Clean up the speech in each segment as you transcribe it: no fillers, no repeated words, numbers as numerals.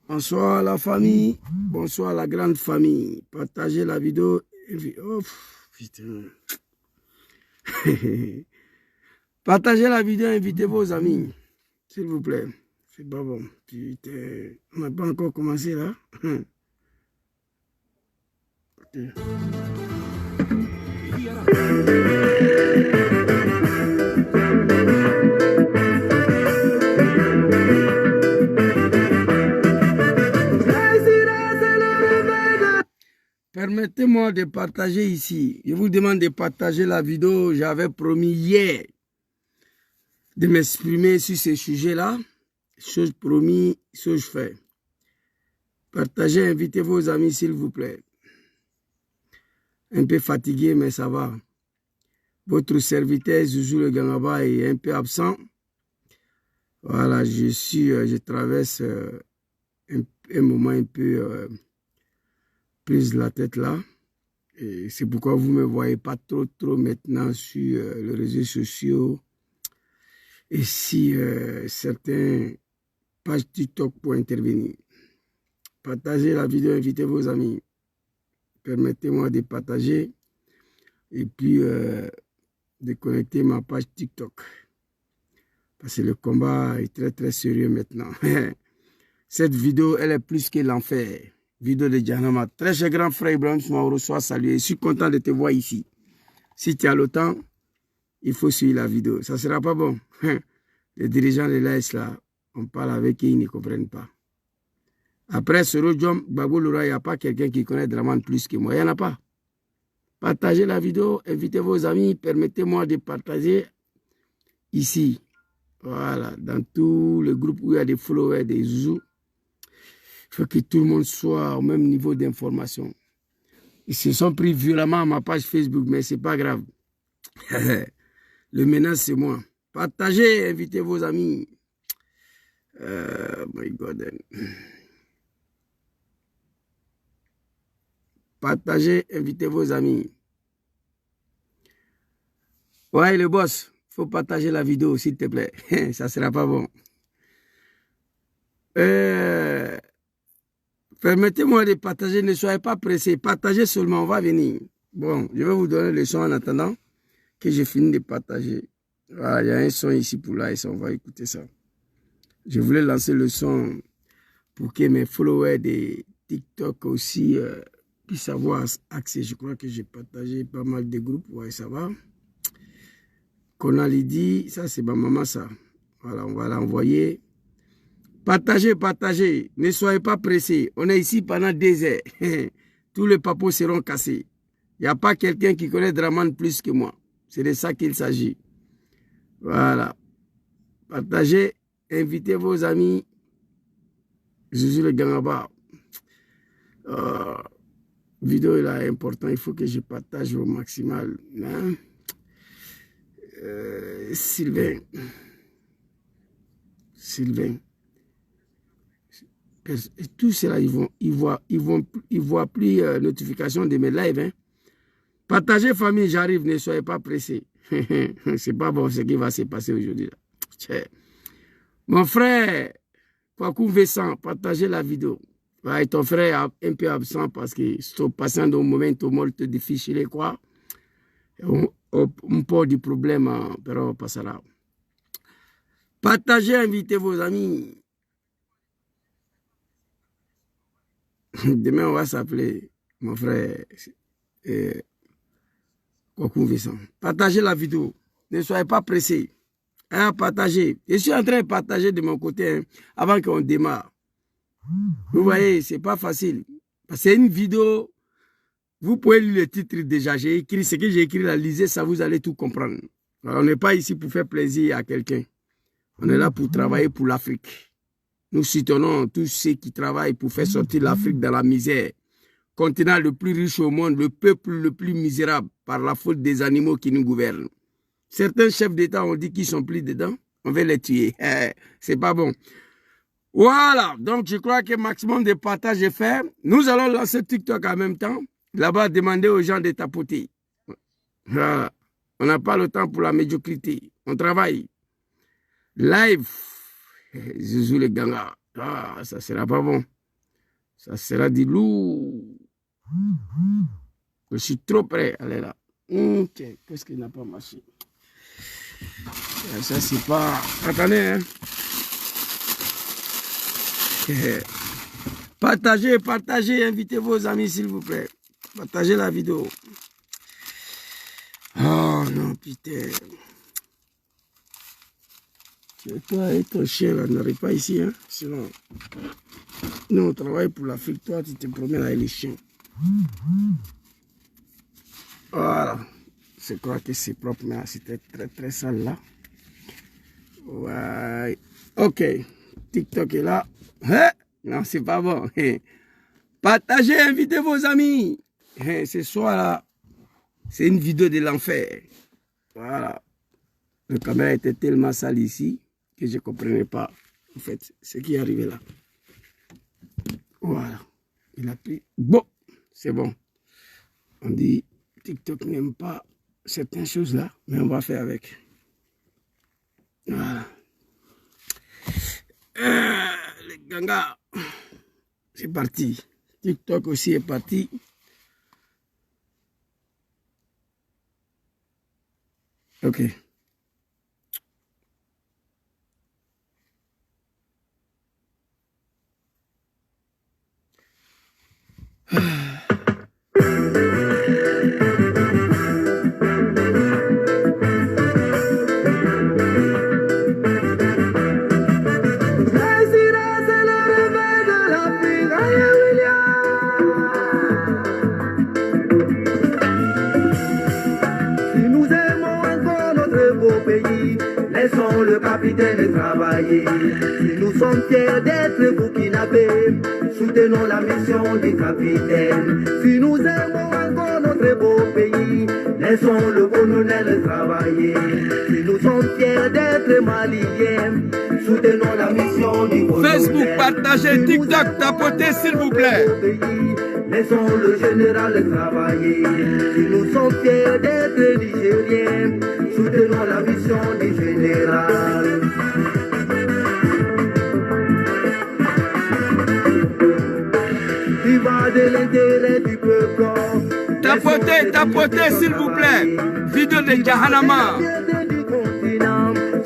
Bonsoir la famille, bonsoir la grande famille. Partagez la vidéo. Oh, putain. Partagez la vidéo, invitez vos amis, s'il vous plaît. C'est pas bon. Putain, on n'a pas encore commencé là. Okay. Permettez-moi de partager ici. Je vous demande de partager la vidéo. J'avais promis hier de m'exprimer sur ce sujet-là. Chose promise, chose fait. Partagez, invitez vos amis, s'il vous plaît. Un peu fatigué, mais ça va. Votre serviteur, Zouzou le Gangaba, est un peu absent. Voilà, je traverse un moment un peu prise la tête là. Et c'est pourquoi vous ne me voyez pas trop maintenant sur les réseaux sociaux. Et si certains pages TikTok pour intervenir. Partagez la vidéo, invitez vos amis. Permettez-moi de partager et puis de connecter ma page TikTok. Parce que le combat est très sérieux maintenant. Cette vidéo, elle est plus que l'enfer. Vidéo de Djanama. Très cher grand frère Ibrahim Soumaoro, sois salué. Je suis content de te voir ici. Si tu as le temps, il faut suivre la vidéo. Ça ne sera pas bon. Les dirigeants de l'AS là, on parle avec eux, ils ne comprennent pas. Après ce Rodjom, Babou Loura, il n'y a pas quelqu'un qui connaît Draman plus que moi. Il n'y en a pas. Partagez la vidéo, invitez vos amis, permettez-moi de partager ici. Voilà, dans tous les groupes où il y a des followers, des zouzous. Il faut que tout le monde soit au même niveau d'information. Ils se sont pris violemment à ma page Facebook, mais ce n'est pas grave. Le menace, c'est moi. Partagez, invitez vos amis. My God. Partagez, invitez vos amis. Ouais, le boss, il faut partager la vidéo, s'il te plaît. Ça ne sera pas bon. Permettez-moi de partager, ne soyez pas pressés. Partagez seulement, on va venir. Bon, je vais vous donner le son en attendant que j'ai fini de partager. Voilà, il y a un son ici pour là, on va écouter ça. Je voulais lancer le son pour que mes followers de TikTok aussi puissent avoir accès. Je crois que j'ai partagé pas mal de groupes. Ouais, ça va. Qu'on a dit, ça c'est ma maman ça. Voilà, on va l'envoyer. Partagez, partagez. Ne soyez pas pressés. On est ici pendant 2 heures. Tous les papos seront cassés. Il n'y a pas quelqu'un qui connaît Draman plus que moi. C'est de ça qu'il s'agit. Voilà. Partagez. Invitez vos amis. Zouzou le Gangaba. Vidéo là est important. Il faut que je partage au maximal. Hein? Sylvain. Et tout cela, ils voient plus notification de mes lives. Hein. Partagez, famille, j'arrive, ne soyez pas pressés. C'est pas bon ce qui va se passer aujourd'hui. Mon frère, Kwaku Vincent, partagez la vidéo. Ouais, ton frère est un peu absent parce que sto passando un momento molto difficile qua. Un po' di problème, però passera. Partagez, invitez vos amis. Demain, on va s'appeler mon frère Kwaku Vincent. Partagez la vidéo. Ne soyez pas pressés. Hein, partagez. Je suis en train de partager de mon côté hein, avant qu'on démarre. Vous voyez, c'est pas facile. C'est une vidéo. Vous pouvez lire le titre déjà. J'ai écrit ce que j'ai écrit là. Lisez ça, vous allez tout comprendre. Alors, on n'est pas ici pour faire plaisir à quelqu'un. On est là pour travailler pour l'Afrique. Nous soutenons tous ceux qui travaillent pour faire sortir l'Afrique de la misère. Continent le plus riche au monde, le peuple le plus misérable par la faute des animaux qui nous gouvernent. Certains chefs d'État ont dit qu'ils sont plus dedans. On va les tuer. C'est pas bon. Voilà. Donc, je crois que le maximum de partage est fait. Nous allons lancer TikTok en même temps. Là-bas, demander aux gens de tapoter. Voilà. On n'a pas le temps pour la médiocrité. On travaille. Live. Je joue les gangas. Ah, ça sera pas bon. Ça sera du lourd. Je suis trop prêt. Allez là. Tiens, qu'est-ce qui n'a pas marché? Ça, c'est pas... Attendez, hein. Partagez, partagez. Invitez vos amis, s'il vous plaît. Partagez la vidéo. Oh non, putain. Toi et ton chien là n'arrive pas ici, hein. Sinon, nous on travaille pour l'Afrique. Toi, tu te promènes avec les chiens. Voilà. Je crois que c'est propre, mais c'était très très sale là. Ouais. Ok. TikTok est là. Hein? Non, c'est pas bon. Partagez, invitez vos amis. Ce soir là, c'est une vidéo de l'enfer. Voilà. Le caméra était tellement sale ici que je ne comprenais pas, en fait, ce qui est arrivé là. Voilà. Il a pris. Bon, c'est bon. On dit, TikTok n'aime pas certaines choses là, mais on va faire avec. Voilà. Les gangas, c'est parti. TikTok aussi est parti. Ok. Laissons le capitaine travailler. Si nous sommes fiers d'être burkinabés, soutenons la mission du capitaine. Si nous aimons encore notre beau pays, laissons le colonel travailler. Si nous sommes fiers d'être maliens, soutenons la mission du colonel. Facebook, partagez, TikTok, tapotez s'il vous plaît. Laissons le général travailler. Si nous sommes fiers d'être nigériens, soutenons la mission du général. Il va de l'intérêt du peuple. Tapotez, tapotez s'il vous plaît. Vidéo de Jahanama.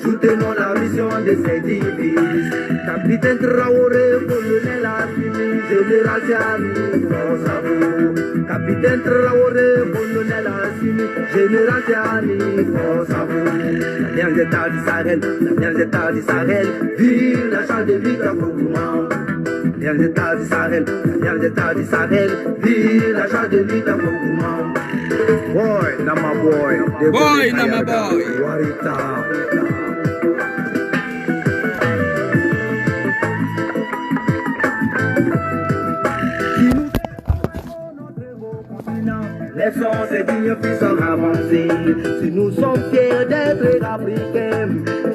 Soutenons la mission de ces divises. Capitaine Traoré, colonel Assimi, général Tiani, force à vous. Capitaine Traoré, colonel Assimi, général Tiani, force à vous. L'Alliance d'État du Sahel, l'Alliance d'État du Sahel, vive la chance de Victor Foucault. L'Alliance d'État du Sahel, l'Alliance d'État du Sahel, vive la chance de Victor Foucault. Boy, Nama boy, Boy, Nama boy. Warita. Laissons ces dignes puissants avancer. Si nous sommes fiers d'être africains,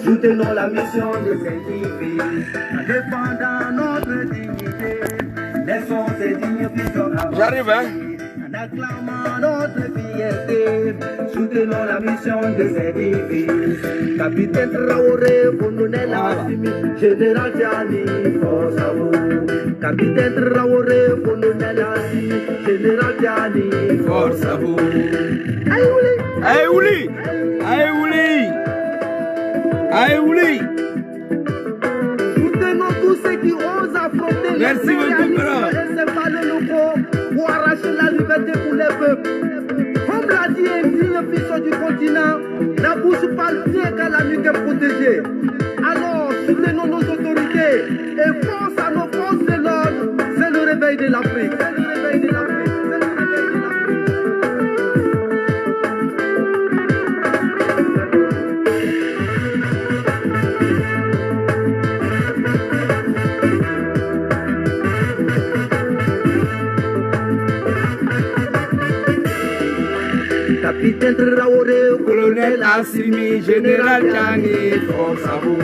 soutenons la mission de ces divises. En défendant notre dignité, laissons ces dignes puissants avancer. J'arrive, hein? En acclamant notre fierté, soutenons la mission de ces divises. Capitaine Traoré, colonel Assimi, général Tiani, force à vous. Capitaine Traoré, colonel Assimi, général Tiani, force à vous. Aïe Ouli! Aïe Ouli! Aïe Ouli! Aïe Ouli! Soutenons tous ceux qui osent affronter merci l'impérialisme et séparer le corps pour arracher la liberté pour les peuples. Comme l'a dit un digne fils du continent, la bouche parle bien quand la nuque est protégée. Alors, soutenons nos autorités et force à nos forces de l'ordre. C'est le réveil de l'Afrique. C'est le réveil de l'Afrique. Capitaine Traoré, colonel Assimi, général Tiani, force à vous.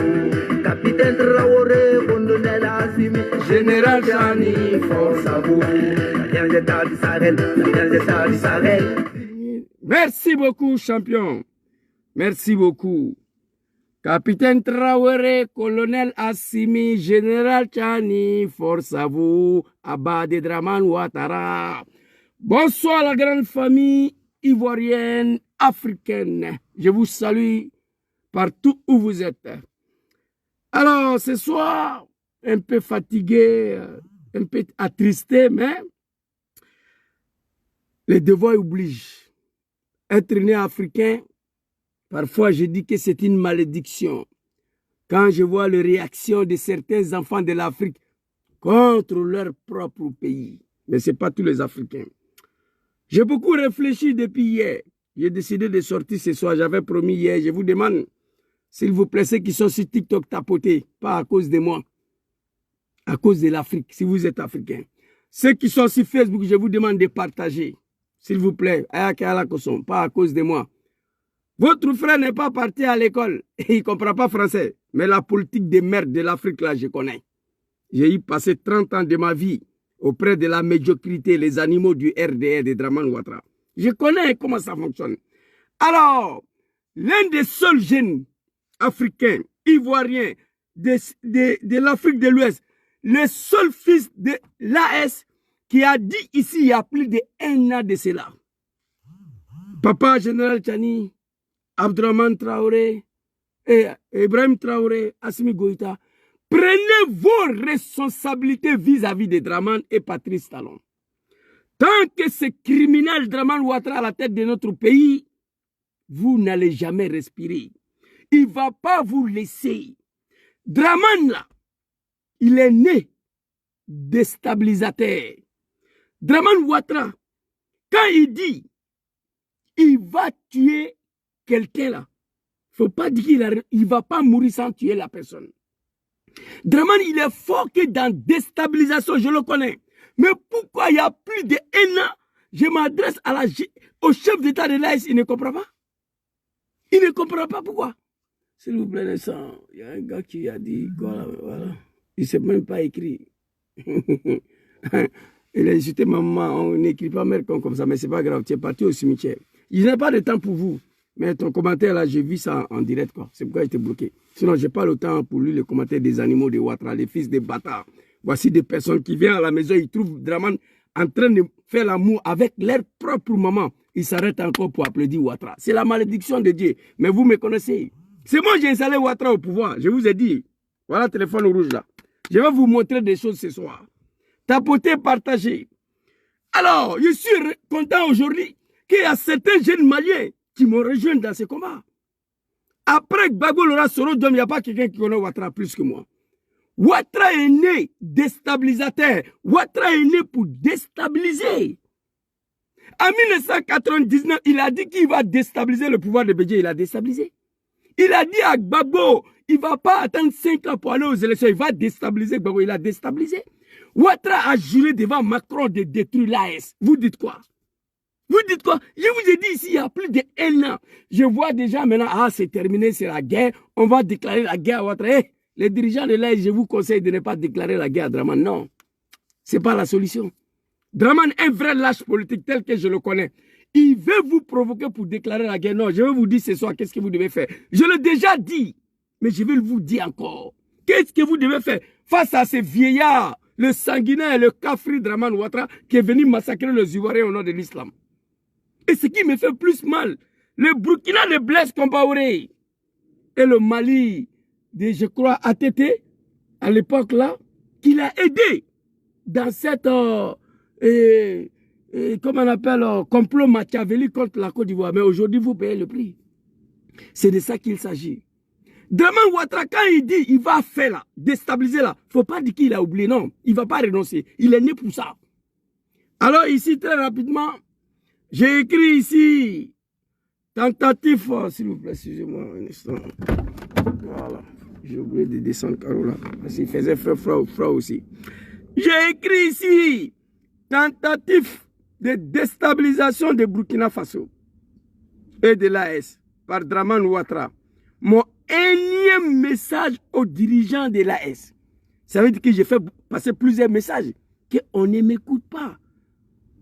Capitaine Traoré, colonel Assimi, général Tiani, force à vous. L'Alliance d'État du Sahel, l'Alliance d'État du Sahel. Merci beaucoup, champion. Merci beaucoup. Capitaine Traoré, colonel Assimi, général Tchani, force à vous, Abade Draman Ouattara. Bonsoir la grande famille ivoirienne, africaine. Je vous salue partout où vous êtes. Alors, ce soir, un peu fatigué, un peu attristé, mais les devoirs obligent. Être né africain, parfois je dis que c'est une malédiction. Quand je vois les réactions de certains enfants de l'Afrique contre leur propre pays. Mais ce n'est pas tous les Africains. J'ai beaucoup réfléchi depuis hier. J'ai décidé de sortir ce soir. J'avais promis hier. Je vous demande, s'il vous plaît, ceux qui sont sur TikTok, tapotez. Pas à cause de moi. À cause de l'Afrique, si vous êtes Africain. Ceux qui sont sur Facebook, je vous demande de partager. S'il vous plaît. Pas à cause de moi. Votre frère n'est pas parti à l'école. Il ne comprend pas français. Mais la politique de merde de l'Afrique, là, je connais. J'ai eu passé 30 ans de ma vie auprès de la médiocrité, les animaux du RDR de Draman Ouattara. Je connais comment ça fonctionne. Alors, l'un des seuls jeunes africains, ivoiriens, de l'Afrique de l'Ouest, le seul fils de l'AS qui a dit ici il y a plus d'1 an de cela. Papa général Tchani, Abdraman Traoré, et Ibrahim Traoré, Assimi Goïta, prenez vos responsabilités vis-à-vis de Draman et Patrice Talon. Tant que ce criminel Draman Ouattara à la tête de notre pays, vous n'allez jamais respirer. Il ne va pas vous laisser. Draman, là, il est né déstabilisateur. Draman Ouattara, quand il dit il va tuer quelqu'un là, il ne faut pas dire qu'il ne va pas mourir sans tuer la personne. Draman, il est fort que dans déstabilisation, je le connais. Mais pourquoi il y a plus d'1 an, je m'adresse au chef d'État de l'AS, il ne comprend pas. Il ne comprend pas pourquoi. S'il vous plaît, il y a un gars qui a dit, voilà. Il ne s'est même pas écrit. Il a insulté maman, on n'écrit pas mère comme ça, mais ce n'est pas grave, tu es parti au cimetière. Il n'a pas de temps pour vous. Mais ton commentaire là, j'ai vu ça en direct, quoi. C'est pourquoi il était bloqué. Sinon, je n'ai pas le temps pour lui, le commentaire des animaux de Ouattara, les fils des bâtards. Voici des personnes qui viennent à la maison, ils trouvent Draman en train de faire l'amour avec leur propre maman. Ils s'arrêtent encore pour applaudir Ouattara. C'est la malédiction de Dieu. Mais vous me connaissez. C'est moi qui ai installé Ouattara au pouvoir. Je vous ai dit. Voilà le téléphone rouge là. Je vais vous montrer des choses ce soir. Tapotez, partagez. Alors, je suis content aujourd'hui qu'il y a certains jeunes Maliens qui m'ont rejoint dans ce combat. Après Gbagbo Laurent Soro, il n'y a pas quelqu'un qui connaît Ouattara plus que moi. Ouattara est né déstabilisateur. Ouattara est né pour déstabiliser. En 1999, il a dit qu'il va déstabiliser le pouvoir de Bédié. Il a déstabilisé. Il a dit à Gbagbo, il ne va pas attendre 5 ans pour aller aux élections. Il va déstabiliser Gbagbo. Il a déstabilisé. Ouattara a juré devant Macron de détruire l'AS. Vous dites quoi? Vous dites quoi? Je vous ai dit ici, il y a plus d'1 an. Je vois déjà maintenant, ah, c'est terminé, c'est la guerre. On va déclarer la guerre à Ouattara. Hey, les dirigeants de l'AS, je vous conseille de ne pas déclarer la guerre à Draman. Non, ce n'est pas la solution. Draman est un vrai lâche politique tel que je le connais. Il veut vous provoquer pour déclarer la guerre. Non, je vais vous dire ce soir qu'est-ce que vous devez faire. Je l'ai déjà dit, mais je vais vous dire encore. Qu'est-ce que vous devez faire face à ces vieillards, le sanguinaire, le cafri Draman Ouattara qui est venu massacrer les Ivoiriens au nom de l'islam. Et ce qui me fait plus mal, le Burkina de Blaise Compaoré et le Mali de, je crois, ATT, à l'époque là, qui l'a aidé dans cette, comment on appelle, complot machiavélique contre la Côte d'Ivoire. Mais aujourd'hui, vous payez le prix. C'est de ça qu'il s'agit. Draman Ouattara, quand il dit il va faire là, déstabiliser là, il ne faut pas dire qu'il a oublié, non. Il ne va pas renoncer. Il est né pour ça. Alors ici, très rapidement, j'ai écrit ici, tentative, s'il vous plaît, excusez-moi un instant. Voilà, j'ai oublié de descendre carreau là, parce qu'il faisait froid aussi. J'ai écrit ici, tentative de déstabilisation de Burkina Faso et de l'AS par Draman Ouattara. Mon énième message aux dirigeants de l'AS. Ça veut dire que j'ai fait passer plusieurs messages, qu'on ne m'écoute pas.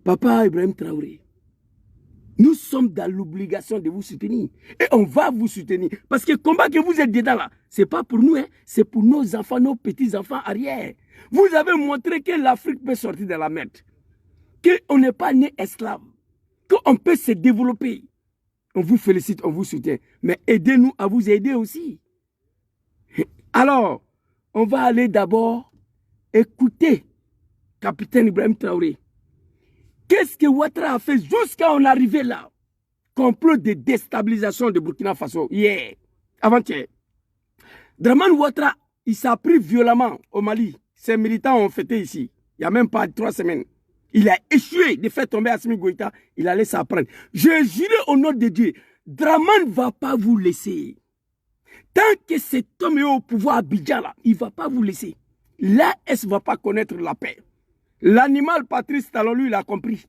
Papa Ibrahim Traoré, Nous sommes dans l'obligation de vous soutenir. Et on va vous soutenir. Parce que le combat que vous êtes dedans là, ce n'est pas pour nous, hein, c'est pour nos enfants, nos petits-enfants arrière. Vous avez montré que l'Afrique peut sortir de la merde. Qu'on n'est pas né esclave. Qu'on peut se développer. On vous félicite, on vous soutient. Mais aidez-nous à vous aider aussi. Alors, on va aller d'abord écouter Capitaine Ibrahim Traoré. Qu'est-ce que Ouattara a fait jusqu'à en arriver là? Complot de déstabilisation de Burkina Faso. Hier, avant-hier. Dramane Ouattara, il s'est pris violemment au Mali. Ses militants ont fêté ici. Il n'y a même pas 3 semaines. Il a échoué de faire tomber Assimi Goïta. Il allait s'apprendre. Je jure au nom de Dieu, Dramane ne va pas vous laisser. Tant que cet homme est au pouvoir à Abidjan, là, il ne va pas vous laisser. L'AS ne va pas connaître la paix. L'animal Patrice Talon, lui, il a compris.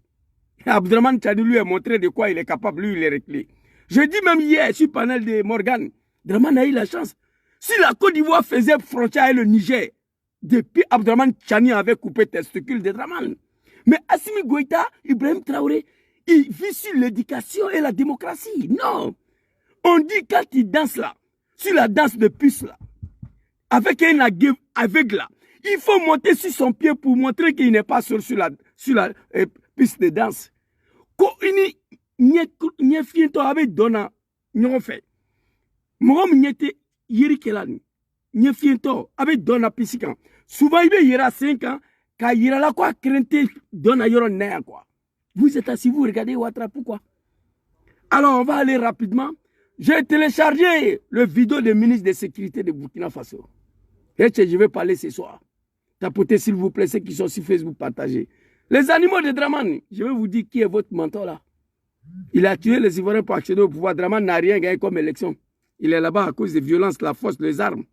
Abdraman Tchani lui a montré de quoi il est capable, lui, il est réglé. Je dis même hier, sur le panel de Morgan, Draman a eu la chance. Si la Côte d'Ivoire faisait frontière avec le Niger, depuis Abdraman Tchani avait coupé testicule de Draman. Mais Assimi Goïta, Ibrahim Traoré, il vit sur l'éducation et la démocratie. Non. On dit quand il danse là, sur la danse de puce là, avec un aveugle là, il faut monter sur son pied pour montrer qu'il n'est pas sur la piste de danse. Quand il n'y a fini avec Donna, nous fait. Moi, je suis Yeri Kelani. N'y a fini avec Donna Pisikan. Souvent, il y a 5 ans, quand il y a la quoi, crainte Donna Yoron Naya quoi. Vous êtes assis, vous regardez Ouattara, pourquoi? Alors, on va aller rapidement. J'ai téléchargé le vidéo des ministres de sécurité de Burkina Faso. Et je vais parler ce soir. Tapotez s'il vous plaît ceux qui sont sur Facebook, partagez. Les animaux de Dramane, je vais vous dire qui est votre mentor là. Il a tué les Ivoiriens pour accéder au pouvoir. Dramane n'a rien gagné comme élection. Il est là-bas à cause des violences, la force, les armes.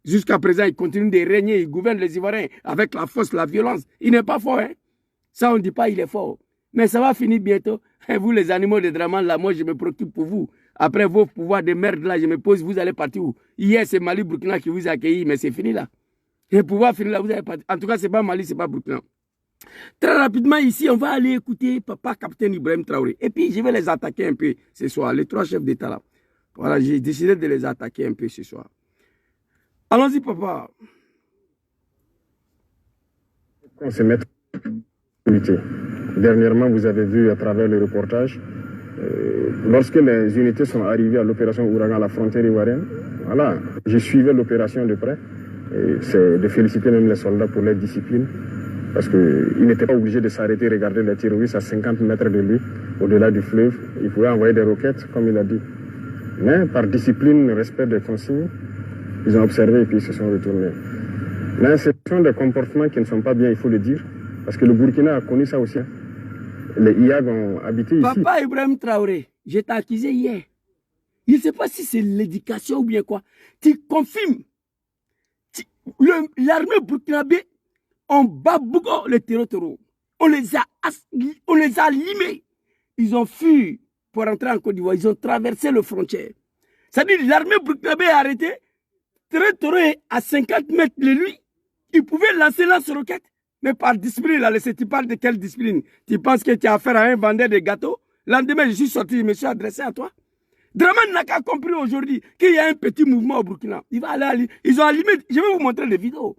Jusqu'à présent, il continue de régner, il gouverne les Ivoiriens avec la force, la violence. Il n'est pas fort, hein. Ça, on ne dit pas il est fort. Mais ça va finir bientôt. Et vous, les animaux de Dramane, là, moi, je me préoccupe pour vous. Après vos pouvoirs de merde, là, je me pose, vous allez partir où? Hier, c'est Mali, Burkina qui vous a accueilli, mais c'est fini là. Et pouvoir finir là, vous allez partir. En tout cas, ce n'est pas Mali, ce n'est pas Burkina. Très rapidement, ici, on va aller écouter papa, capitaine Ibrahim Traoré. Et puis, je vais les attaquer un peu ce soir, les 3 chefs d'État là. Voilà, j'ai décidé de les attaquer un peu ce soir. Allons-y, papa. On se met en unité. Dernièrement, vous avez vu à travers le reportage, lorsque les unités sont arrivées à l'opération Ouragan à la frontière ivoirienne, voilà, je suivais l'opération de près. C'est de féliciter même les soldats pour leur discipline, parce qu'ils n'étaient pas obligés de s'arrêter, regarder les terroristes à 50 mètres de lui, au-delà du fleuve. Ils pouvaient envoyer des roquettes, comme il a dit. Mais par discipline, respect des consignes, ils ont observé et puis ils se sont retournés. Mais ce sont des comportements qui ne sont pas bien, il faut le dire, parce que le Burkina a connu ça aussi. Les IAG ont habité ici. Papa Ibrahim Traoré, je t'ai accusé hier. Je ne sais pas si c'est l'éducation ou bien quoi. Tu confirmes. L'armée burkinabé, on bat beaucoup les terroristes. On les a limés. Ils ont fui pour rentrer en Côte d'Ivoire. Ils ont traversé le frontière. C'est-à-dire l'armée burkinabé a arrêté. Terroristes à 50 mètres de lui. Ils pouvaient lancer lance-roquette. Mais par discipline, là, tu parles de quelle discipline? Tu penses que tu as affaire à un vendeur de gâteaux? Le lendemain, je suis sorti, je me suis adressé à toi. Dramane n'a qu'à compris aujourd'hui qu'il y a un petit mouvement au Burkina. Il va aller, ils ont allumé, je vais vous montrer des vidéos.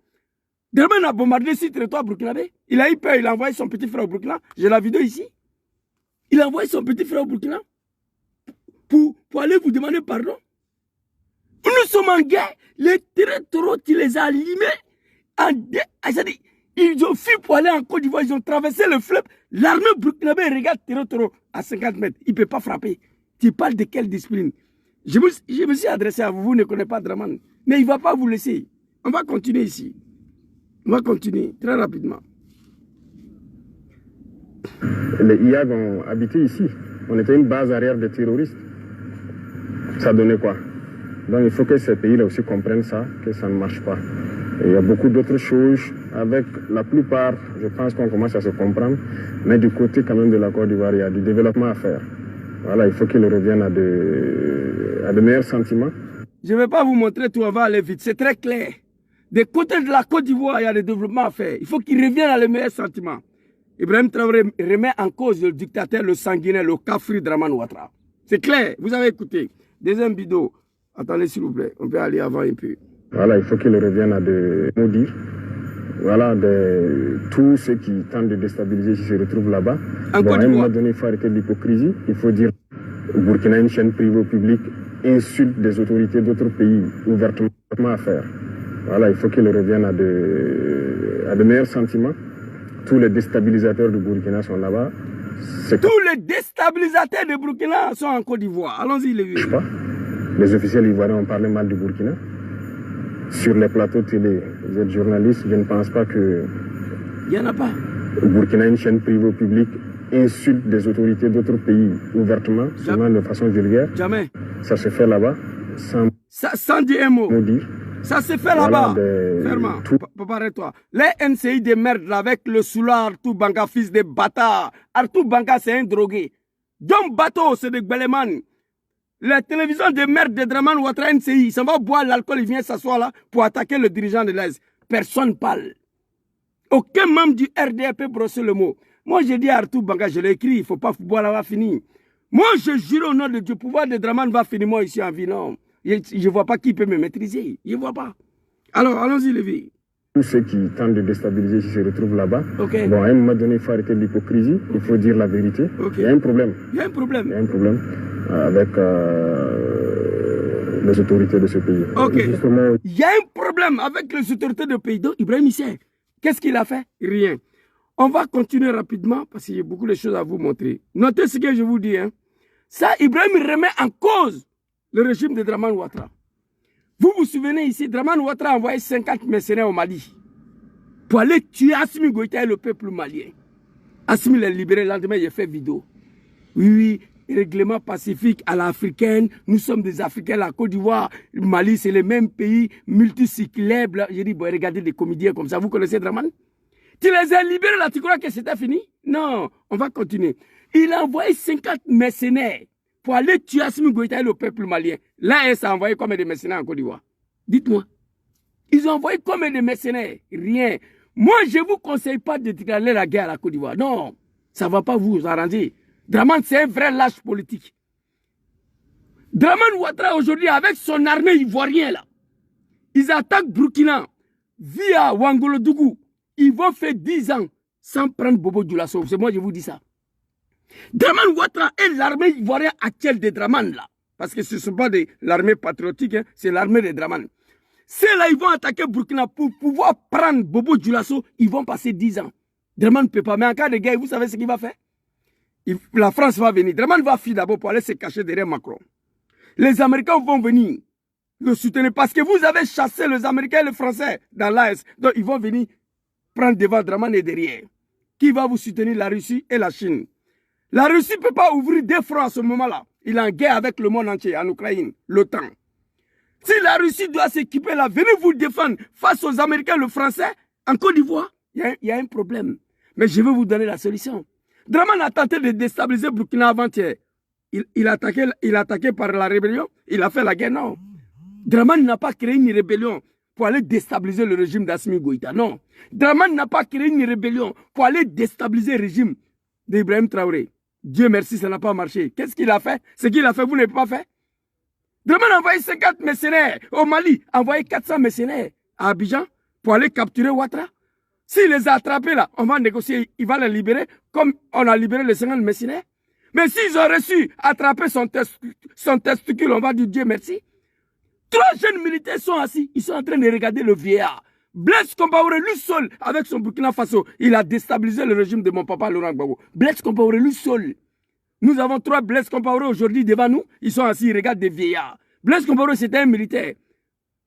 Dramane a bombardé sur le territoire burkinabé. Il a eu peur, il a envoyé son petit frère au Burkina. J'ai la vidéo ici. Il a envoyé son petit frère au Burkina pour aller vous demander pardon. Nous sommes en guerre. Les territoires, tu les as allumés. Ils ont fui pour aller en Côte d'Ivoire. Ils ont traversé le fleuve. L'armée burkinabé regarde territoire à 50 mètres. Il ne peut pas frapper. Tu parles de quelle discipline? Je me suis adressé à vous. Vous ne connaissez pas Dramane. Mais il ne va pas vous laisser. On va continuer ici. On va continuer très rapidement. Les IAG ont habité ici. On était une base arrière des terroristes. Ça donnait quoi? Donc il faut que ces pays-là aussi comprennent ça, que ça ne marche pas. Et il y a beaucoup d'autres choses. Avec la plupart, je pense qu'on commence à se comprendre. Mais du côté quand même de la Côte d'Ivoire, il y a du développement à faire. Voilà, il faut qu'ils reviennent à de meilleurs sentiments. Je ne vais pas vous montrer tout, on va aller vite. C'est très clair. Des côtés de la Côte d'Ivoire, il y a des développements à faire. Il faut qu'ils reviennent à les meilleurs sentiments. Ibrahim Traoré remet en cause le dictateur, le sanguinaire, le Kafri Dramane Ouattara. C'est clair, vous avez écouté. Deuxième vidéo. Attendez s'il vous plaît, on peut aller avant un peu. Voilà, il faut qu'il revienne à de maudire. Voilà, tous ceux qui tentent de déstabiliser qui se retrouvent là-bas. Bon, à un moment donné, il faut arrêter l'hypocrisie. Il faut dire au Burkina, une chaîne privée au public insulte des autorités d'autres pays ouvertement à faire. Voilà, il faut qu'il revienne à de meilleurs sentiments. Tous les déstabilisateurs du Burkina sont là-bas. Tous les déstabilisateurs de Burkina sont en Côte d'Ivoire. Allons-y, les vieux. Les officiels ivoiriens ont parlé mal du Burkina. Sur les plateaux télé, vous êtes journaliste, je ne pense pas que... Il n'y en a pas. Au Burkina, une chaîne privée au public insulte des autorités d'autres pays ouvertement, souvent de façon vulgaire. Jamais. Ça se fait là-bas, sans dire un mot. Dire. Ça se fait là-bas. Fermement. Préparez-toi. Les NCI de merde avec le soulard Arthur Banga, fils de bâtard. Arthur Banga, c'est un drogué. John Bateau, c'est des Gbeleman. La télévision de merde de Dramane Ouattara NCI, ça va boire l'alcool, il vient s'asseoir là pour attaquer le dirigeant de l'Est. Personne ne parle. Aucun membre du RDA peut brosser le mot. Moi, j'ai dit à Arthur Banga, je l'ai écrit, il ne faut pas boire là, va finir. Moi, je jure au nom de Dieu, le pouvoir de Dramane va finir moi ici en vie. Non. Je ne vois pas qui peut me maîtriser. Je ne vois pas. Alors, allons-y, Lévi. Tous ceux qui tentent de déstabiliser qui se retrouvent là-bas. Okay. Bon, à un moment donné, il faut arrêter l'hypocrisie, il faut dire la vérité. Okay. Il y a un problème. Il y a un problème. Il y a un problème avec les autorités de ce pays. Ok. Justement, il y a un problème avec les autorités de pays. Donc, Ibrahim Issek, qu'est-ce qu'il a fait? Rien. On va continuer rapidement parce qu'il y a beaucoup de choses à vous montrer. Notez ce que je vous dis. Hein. Ça, Ibrahim remet en cause le régime de Dramane Ouattara. Vous vous souvenez ici, Dramane Ouattara a envoyé 50 mercenaires au Mali pour aller tuer Assimi Goïta et le peuple malien. Assimi l'a libéré, le lendemain il a fait vidéo. Oui, règlement pacifique à l'africaine, nous sommes des Africains, la Côte d'Ivoire, le Mali, c'est le même pays, multicyclaire. J'ai dit, bon, regardez des comédiens comme ça, vous connaissez Dramane? Tu les as libérés là, tu crois que c'était fini? Non, on va continuer. Il a envoyé 50 mercenaires pour aller tuer Assimi Goïta et le peuple malien. Là, ça a envoyé combien de mercenaires en Côte d'Ivoire? Dites-moi. Ils ont envoyé combien de mercenaires? Rien. Moi, je ne vous conseille pas de déclarer la guerre à la Côte d'Ivoire. Non, ça ne va pas vous arranger. Dramane, c'est un vrai lâche politique. Dramane Ouattara, aujourd'hui, avec son armée ivoirienne, là, ils attaquent Burkina via Ouangolodougou. Ils vont faire 10 ans sans prendre Bobo Dioulasso. C'est moi, je vous dis ça. Dramane Ouattara est l'armée ivoirienne actuelle de Dramane, là. Parce que ce ne sont pas l'armée patriotique, hein, c'est l'armée de Dramane. Ceux-là, ils vont attaquer Burkina pour pouvoir prendre Bobo Dioulasso. Ils vont passer 10 ans. Dramane ne peut pas. Mais en cas de guerre, vous savez ce qu'il va faire? La France va venir. Dramane va fuir d'abord pour aller se cacher derrière Macron. Les Américains vont venir le soutenir parce que vous avez chassé les Américains et les Français dans l'AS. Donc, ils vont venir prendre devant Dramane et derrière. Qui va vous soutenir? La Russie et la Chine. La Russie ne peut pas ouvrir deux fronts à ce moment-là. Il est en guerre avec le monde entier, en Ukraine, l'OTAN. Si la Russie doit s'équiper là, venez vous défendre face aux Américains, le Français, en Côte d'Ivoire, il y a un problème. Mais je vais vous donner la solution. Dramane a tenté de déstabiliser Burkina avant-hier. Il a attaqué par la rébellion. Il a fait la guerre, non. Dramane n'a pas créé une rébellion pour aller déstabiliser le régime d'Assimi Goïta, non. Dramane n'a pas créé une rébellion pour aller déstabiliser le régime d'Ibrahim Traoré. Dieu merci, ça n'a pas marché. Qu'est-ce qu'il a fait? Ce qu'il a fait, vous n'avez pas fait? Dramane a envoyé 50 mercenaires au Mali, a envoyé 400 mercenaires à Abidjan pour aller capturer Ouattara. S'il les a attrapés là, on va négocier, il va les libérer comme on a libéré les 50 mercenaires. Mais s'ils ont reçu attraper son testicule, on va dire Dieu merci. 3 jeunes militaires sont assis, ils sont en train de regarder le vieillard. Blaise Compaoré, lui seul, avec son Burkina Faso, il a déstabilisé le régime de mon papa Laurent Gbagbo. Blaise Compaoré, lui seul. Nous avons 3 Blaise Compaoré aujourd'hui devant nous, ils sont assis, ils regardent des vieillards. Blaise Compaoré, c'était un militaire.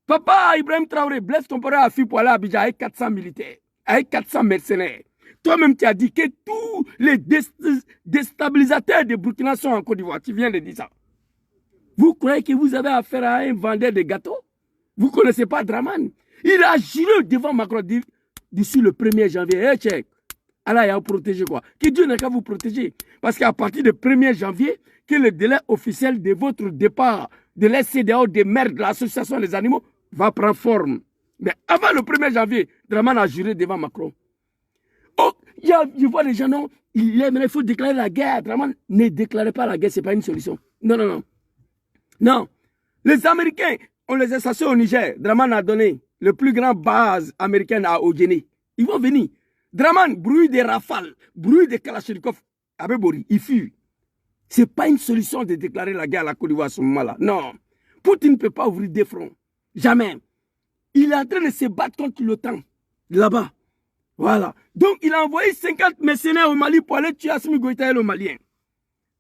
Papa Ibrahim Traoré, Blaise Compaoré a fui pour aller à Abidjan avec 400 militaires, avec 400 mercenaires. Toi-même, tu as dit que tous les déstabilisateurs de Burkina sont en Côte d'Ivoire. Tu viens de dire ça. Vous croyez que vous avez affaire à un vendeur de gâteaux? Vous ne connaissez pas Dramane? Il a juré devant Macron d'ici le 1er janvier. Hey, check. Allah, il a protégé quoi? Que Dieu n'a qu'à vous protéger. Parce qu'à partir du 1er janvier, que le délai officiel de votre départ de l'SCDAO des maires de l'association des animaux va prendre forme. Mais avant le 1er janvier, Dramane a juré devant Macron. Oh, Je vois les gens, non, il faut déclarer la guerre. Draman, ne déclarez pas la guerre, ce n'est pas une solution. Non, non, non. Non. Les Américains, on les a chassés au Niger. Draman a donné le plus grand base américaine à Ogéné. Ils vont venir. Draman, bruit des rafales, bruit des Kalachnikov, avec Bori, il fuit. Ce n'est pas une solution de déclarer la guerre à la Côte d'Ivoire à ce moment-là. Non. Poutine ne peut pas ouvrir des fronts. Jamais. Il est en train de se battre contre l'OTAN. Là-bas. Voilà. Donc, il a envoyé 50 mercenaires au Mali pour aller tuer Assimi Goïta et le Malien.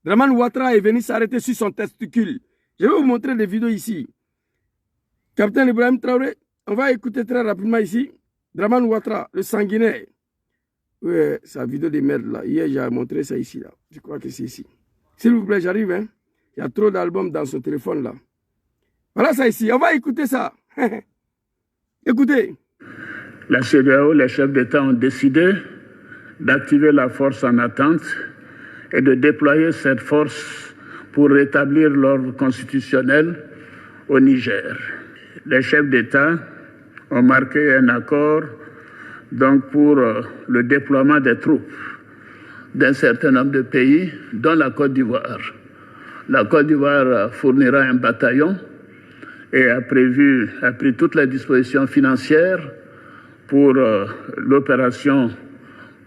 Draman Ouattara est venu s'arrêter sur son testicule. Je vais vous montrer des vidéos ici. Capitaine Ibrahim Traoré, on va écouter très rapidement ici. Draman Ouattara, le sanguinaire. Ouais, sa vidéo de merde là. Hier, j'ai montré ça ici. Là. Je crois que c'est ici. S'il vous plaît, j'arrive. Hein. Il y a trop d'albums dans ce téléphone là. Voilà ça ici. On va écouter ça. Écoutez. La CEDEAO, les chefs d'État ont décidé d'activer la force en attente et de déployer cette force pour rétablir l'ordre constitutionnel au Niger. Les chefs d'État ont marqué un accord donc pour le déploiement des troupes d'un certain nombre de pays, dont la Côte d'Ivoire. La Côte d'Ivoire fournira un bataillon et a pris toutes les dispositions financières pour l'opération.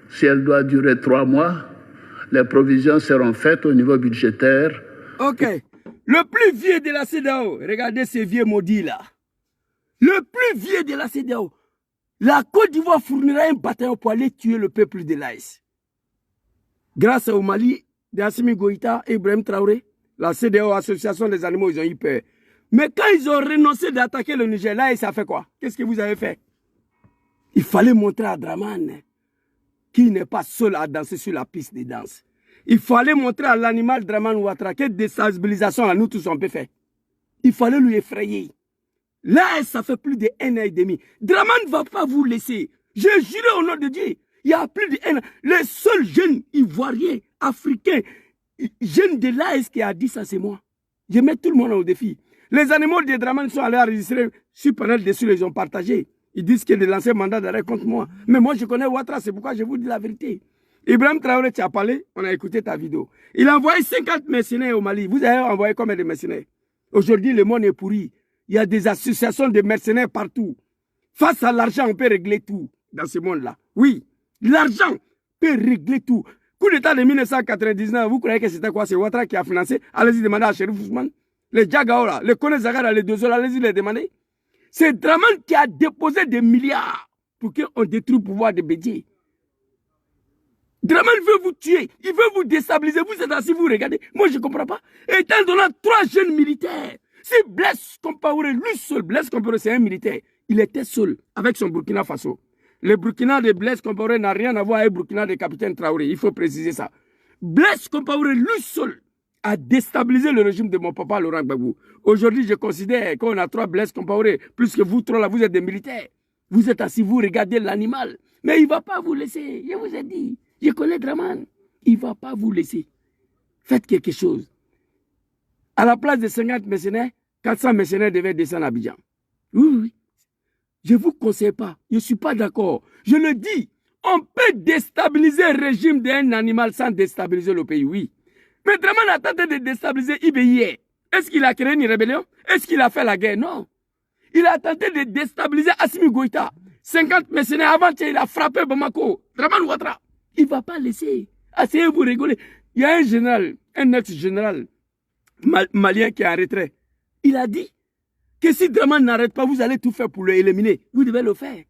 Si elle doit durer 3 mois, les provisions seront faites au niveau budgétaire. Ok. Le plus vieux de la CEDEAO, regardez ces vieux maudits là. Le plus vieux de la CEDEAO. La Côte d'Ivoire fournira un bataillon pour aller tuer le peuple de l'AES. Grâce au Mali, d'Assimi Goïta et Ibrahim Traoré, la CEDEAO, Association des animaux, ils ont eu peur. Mais quand ils ont renoncé d'attaquer le Niger, l'AES a fait quoi? Qu'est-ce que vous avez fait? Il fallait montrer à Draman qu'il n'est pas seul à danser sur la piste de danse. Il fallait montrer à l'animal Draman Ouattara quelle déstabilisation à nous tous on peut faire. Il fallait lui effrayer. Là, ça fait plus de 1 an et demi. Draman ne va pas vous laisser. J'ai juré au nom de Dieu. Il y a plus de 1 an. Les seuls jeunes ivoiriens, africains, jeunes de l'AES qui a dit ça, c'est moi. Je mets tout le monde au défi. Les animaux de Draman sont allés enregistrer sur panel dessus, ils ont partagé. Ils disent qu'il y a de l'ancien mandat d'arrêt contre moi. Mais moi, je connais Ouattara, c'est pourquoi je vous dis la vérité. Ibrahim Traoré, tu as parlé, on a écouté ta vidéo. Il a envoyé 50 mercenaires au Mali. Vous avez envoyé combien de mercenaires? Aujourd'hui, le monde est pourri. Il y a des associations de mercenaires partout. Face à l'argent, on peut régler tout dans ce monde-là. Oui, l'argent peut régler tout. Coup d'État de 1999, vous croyez que c'était quoi? C'est Ouattara qui a financé? Allez-y demander à Chérif Ousmane. Les Djagaola, les Kone Zagara, les Dozola, allez-y les demander. C'est Draman qui a déposé des milliards pour qu'on détruise le pouvoir de Bédié. Draman veut vous tuer, il veut vous déstabiliser. Vous êtes assis, vous regardez. Moi, je ne comprends pas. Étant donné 3 jeunes militaires, si Blaise Compaoré, lui seul, Blaise Compaoré, c'est un militaire, il était seul avec son Burkina Faso. Le Burkina de Blaise Compaoré n'a rien à voir avec le Burkina de Capitaine Traoré. Il faut préciser ça. Blaise Compaoré, lui seul, a déstabilisé le régime de mon papa Laurent Gbagbo. Aujourd'hui, je considère qu'on a 3 Blaise Compaoré, plus que vous 3 là, vous êtes des militaires. Vous êtes assis, vous regardez l'animal. Mais il ne va pas vous laisser. Je vous ai dit. Je connais Draman. Il ne va pas vous laisser. Faites quelque chose. À la place de 50 mercenaires, 400 mercenaires devaient descendre à Abidjan. Oui, oui. Je ne vous conseille pas. Je ne suis pas d'accord. Je le dis. On peut déstabiliser le régime d'un animal sans déstabiliser le pays, oui. Mais Draman a tenté de déstabiliser IBI. Est-ce qu'il a créé une rébellion? Est-ce qu'il a fait la guerre? Non. Il a tenté de déstabiliser Assimi Goïta. 50 mercenaires avant qu'il a frappé Bamako. Draman Ouattara. Il ne va pas laisser. Asseyez-vous, rigoler. Il y a un général, un ex-général malien qui est en retrait. Il a dit que si Draman n'arrête pas, vous allez tout faire pour l'éliminer. Vous devez le faire.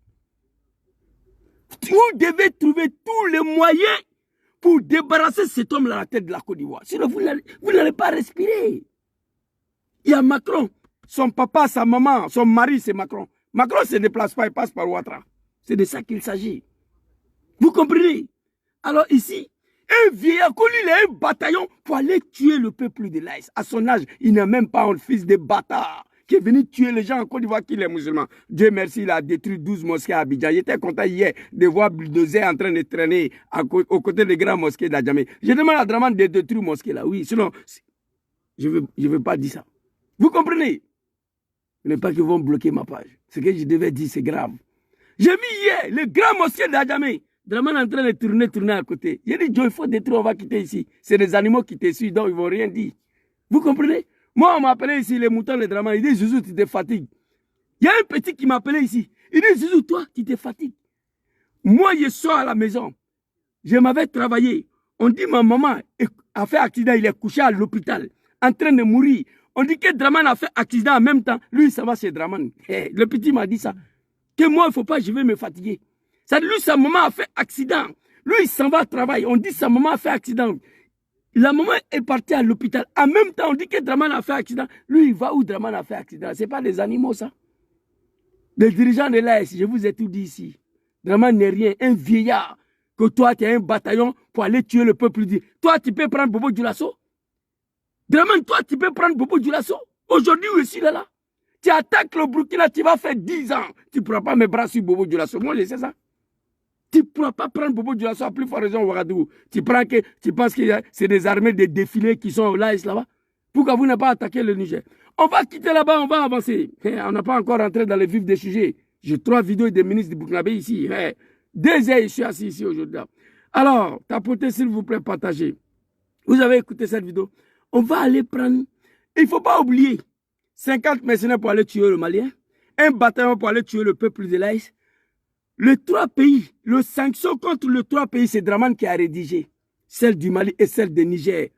Vous devez trouver tous les moyens pour débarrasser cet homme-là à la tête de la Côte d'Ivoire. Sinon, vous n'allez pas respirer. Il y a Macron, son papa, sa maman, son mari, c'est Macron. Macron ne se déplace pas, il passe par Ouattara. C'est de ça qu'il s'agit. Vous comprenez? Alors ici, un vieillard, il a un bataillon pour aller tuer le peuple de l'AES. À son âge, il n'est même pas un fils de bâtard qui est venu tuer les gens en Côte d'Ivoire qui est musulman. Dieu merci, il a détruit 12 mosquées à Abidjan. J'étais content hier de voir Bulldozer en train de traîner aux côtés des grandes mosquées d'Adjamé. Je demande à Draman de détruire mosquées là. Oui, sinon, je ne veux pas dire ça. Vous comprenez? Ce n'est pas qu'ils vont bloquer ma page. Ce que je devais dire, c'est grave. J'ai vu hier les grandes mosquées d'Adjamé. Draman est en train de tourner à côté. Il dit, Joe, il faut détruire, on va quitter ici. C'est des animaux qui te suivent, donc ils ne vont rien dire. Vous comprenez? Moi, on m'appelait ici les moutons, les Draman. Il dit, Zouzou, tu te fatigues. Il y a un petit qui m'appelait ici. Il dit, Zouzou, toi, tu te fatigues. Moi, je sors à la maison. Je m'avais travaillé. On dit, ma maman a fait accident, il est couché à l'hôpital, en train de mourir. On dit que Draman a fait accident en même temps. Lui, ça va chez Draman. Le petit m'a dit ça. Que moi, il ne faut pas, je vais me fatiguer. Ça dit, lui, sa maman a fait accident. Lui, il s'en va au travail. On dit, sa maman a fait accident. La maman est partie à l'hôpital. En même temps, on dit que Draman a fait accident. Lui, il va où Draman a fait accident. Ce n'est pas des animaux, ça. Les dirigeants de l'AS, je vous ai tout dit ici. Draman n'est rien. Un vieillard. Que toi, tu as un bataillon pour aller tuer le peuple. Toi, tu peux prendre Bobo Dioulasso. Draman, toi, tu peux prendre Bobo Dioulasso. Aujourd'hui, aussi, là. Tu attaques le Burkina, tu vas faire 10 ans. Tu ne pourras pas me brasser sur Bobo Dioulasso. Moi, je sais ça. Tu ne pourras pas prendre Bobo Dioulasso, à plus forte raison, Ouagadougou. Tu penses que c'est des armées, des défilés qui sont là-bas. Pourquoi vous n'avez pas attaqué le Niger? On va quitter là-bas, on va avancer. On n'a pas encore entré dans les vifs des sujets. J'ai 3 vidéos des ministres du Burkinabé ici. 2 heures, je suis assis ici aujourd'hui. Alors, tapotez, s'il vous plaît, partagez. Vous avez écouté cette vidéo? On va aller prendre... Il ne faut pas oublier 50 mercenaires pour aller tuer le Malien, un bataillon pour aller tuer le peuple de l'Aïs. Les 3 pays, le sanction contre les 3 pays, c'est Draman qui a rédigé. Celle du Mali et celle du Niger.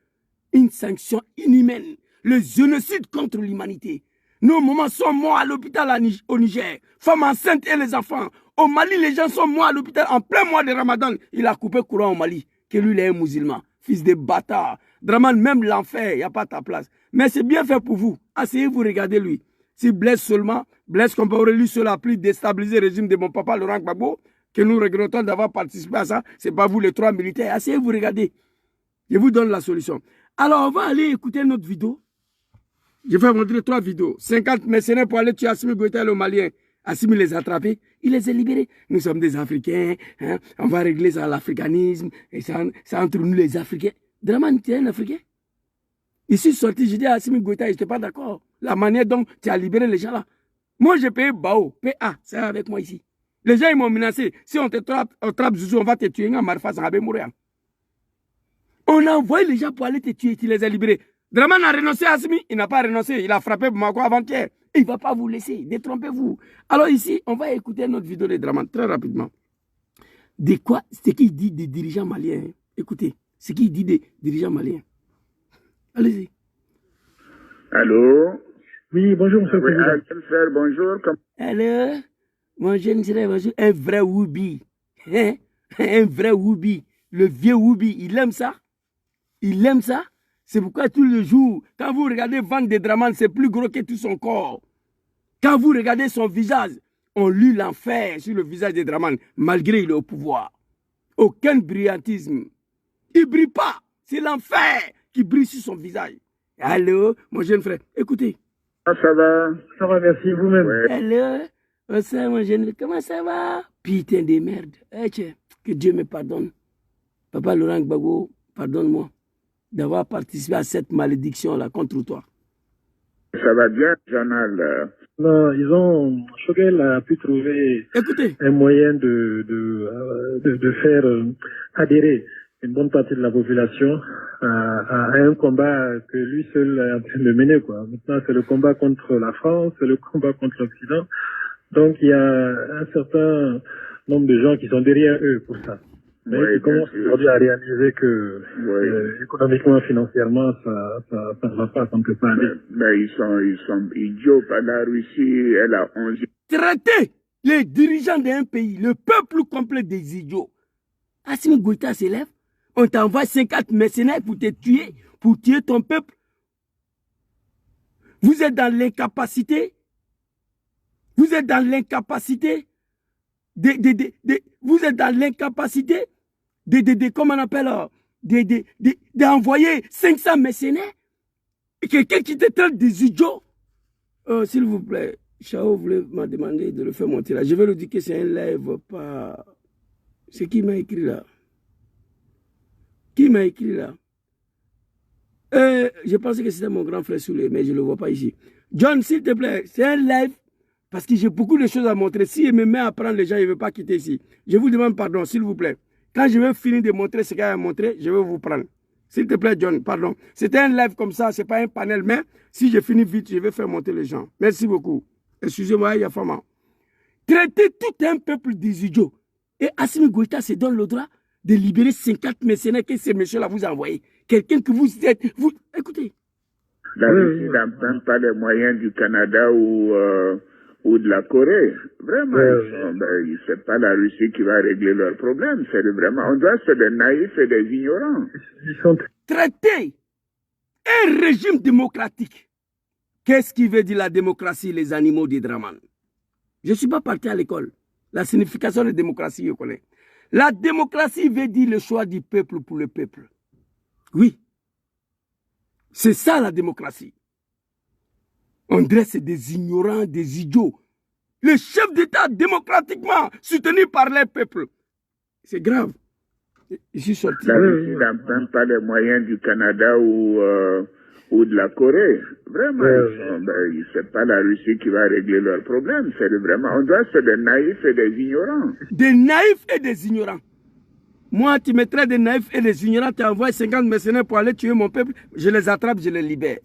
Une sanction inhumaine. Le génocide contre l'humanité. Nos mamans sont morts à l'hôpital au Niger. Femmes enceintes et les enfants. Au Mali, les gens sont morts à l'hôpital en plein mois de Ramadan. Il a coupé courant au Mali. Que lui, il est un musulman. Fils de bâtard. Draman, même l'enfer, il n'y a pas ta place. Mais c'est bien fait pour vous. Asseyez-vous, regardez lui. Si Blaise seulement, Blaise Compaoré, lui seul a plus déstabilisé le régime de mon papa Laurent Gbagbo, que nous regrettons d'avoir participé à ça, c'est pas vous les 3 militaires. Asseyez-vous, regardez. Je vous donne la solution. Alors, on va aller écouter notre vidéo. Je vais vous montrer 3 vidéos. 50 mercenaires pour aller tuer Assimi Goïta, le Malien. Assimi les a attrapés, il les a libérés. Nous sommes des Africains, hein? On va régler ça à l'africanisme, et c'est entre nous les Africains. Draman, tu es un Africain? Ici, sorti, j'ai dit à Assimi Goïta, je n'étais pas d'accord. La manière dont tu as libéré les gens là. Moi, j'ai payé Bao, PA, c'est avec moi ici. Les gens, ils m'ont menacé. Si on te trappe Zouzou, on va te tuer. On a envoyé les gens pour aller te tuer, tu les as libérés. Draman a renoncé à Assimi, il n'a pas renoncé, il a frappé Bamako avant-hier. Il ne va pas vous laisser, détrompez-vous. Alors ici, on va écouter notre vidéo de Draman très rapidement. De quoi, c'est ce qu'il dit des dirigeants maliens. Écoutez, ce qu'il dit des dirigeants maliens. Allez-y. Allô? Oui, bonjour, monsieur le président. Frère, bonjour. Allô? Mon jeune frère, bonjour. Un vrai Woubi. Hein? Un vrai Woubi. Le vieux Woubi, il aime ça? Il aime ça? C'est pourquoi tous les jours, quand vous regardez Van de Draman, c'est plus gros que tout son corps. Quand vous regardez son visage, on lit l'enfer sur le visage de Draman, malgré il est au pouvoir. Aucun brillantisme. Il ne brille pas. C'est l'enfer qui brille sur son visage. Allô, mon jeune frère, écoutez. Ah, ça va? Ça va, merci, vous-même. Ouais. Allô, mon jeune frère, comment ça va? Putain de merde. Que Dieu me pardonne. Papa Laurent Gbagbo, pardonne-moi d'avoir participé à cette malédiction-là contre toi. Ça va bien, Janal? Non, ils ont... Choguel a pu trouver Écoutez. un moyen de faire adhérer une bonne partie de la population à un combat que lui seul est en train de mener, quoi. Maintenant, c'est le combat contre la France, c'est le combat contre l'Occident. Donc, il y a un certain nombre de gens qui sont derrière eux pour ça. Mais ils commencent aujourd'hui à réaliser que économiquement, financièrement, ça ne va pas, ça ne peut pas aller. Mais ils sont idiots. La Russie, elle a 11... Traiter les dirigeants d'un pays, le peuple complet des idiots. Assimi Goïta s'élève, on t'envoie 50 mercenaires pour te tuer, pour tuer ton peuple. Vous êtes dans l'incapacité. Vous êtes dans l'incapacité vous êtes dans l'incapacité comment on appelle, d'envoyer 500 mercenaires. Quelqu'un qui te traite des idiots. S'il vous plaît, Chao voulait m'a demandé de le faire monter là. Je vais lui dire que c'est un live, pas... C'est qui m'a écrit là? Qui m'a écrit là? Je pensais que c'était mon grand frère Soulé, mais je ne le vois pas ici. John, s'il te plaît, c'est un live Parce que j'ai beaucoup de choses à montrer. Si je me mets à prendre les gens, je ne vais pas quitter ici. Je vous demande pardon, s'il vous plaît. Quand je vais finir de montrer ce qu'il y a à montrer, je vais vous prendre. S'il te plaît, John, pardon. C'était un live comme ça, ce n'est pas un panel, mais si je finis vite, je vais faire monter les gens. Merci beaucoup. Excusez-moi, Yafama. Traiter tout un peuple des idiots. Et Assimi Goïta se donne le droit de libérer 50 mercenaires que ces messieurs-là vous ont envoyés. Quelqu'un que vous êtes... Vous... Écoutez. La Russie n'emprunte pas les moyens du Canada ou de la Corée. Vraiment, c'est pas la Russie qui va régler leurs problèmes. C'est vraiment, on doit être des naïfs et des ignorants. Traiter un régime démocratique. Qu'est-ce qui veut dire la démocratie, les animaux des Draman? Je ne suis pas parti à l'école. La signification de démocratie, je connais. La démocratie veut dire le choix du peuple pour le peuple. Oui. C'est ça la démocratie. On dresse des ignorants, des idiots. Le chef d'État démocratiquement soutenu par les peuples. C'est grave. Je suis sorti. La Russie n'emprunte pas les moyens du Canada ou de la Corée. Vraiment, c'est pas la Russie qui va régler leurs problèmes. C'est vraiment, on doit être des naïfs et des ignorants. Des naïfs et des ignorants. Moi, tu me traites de naïfs et des ignorants, tu envoies 50 mercenaires pour aller tuer mon peuple, je les attrape, je les libère.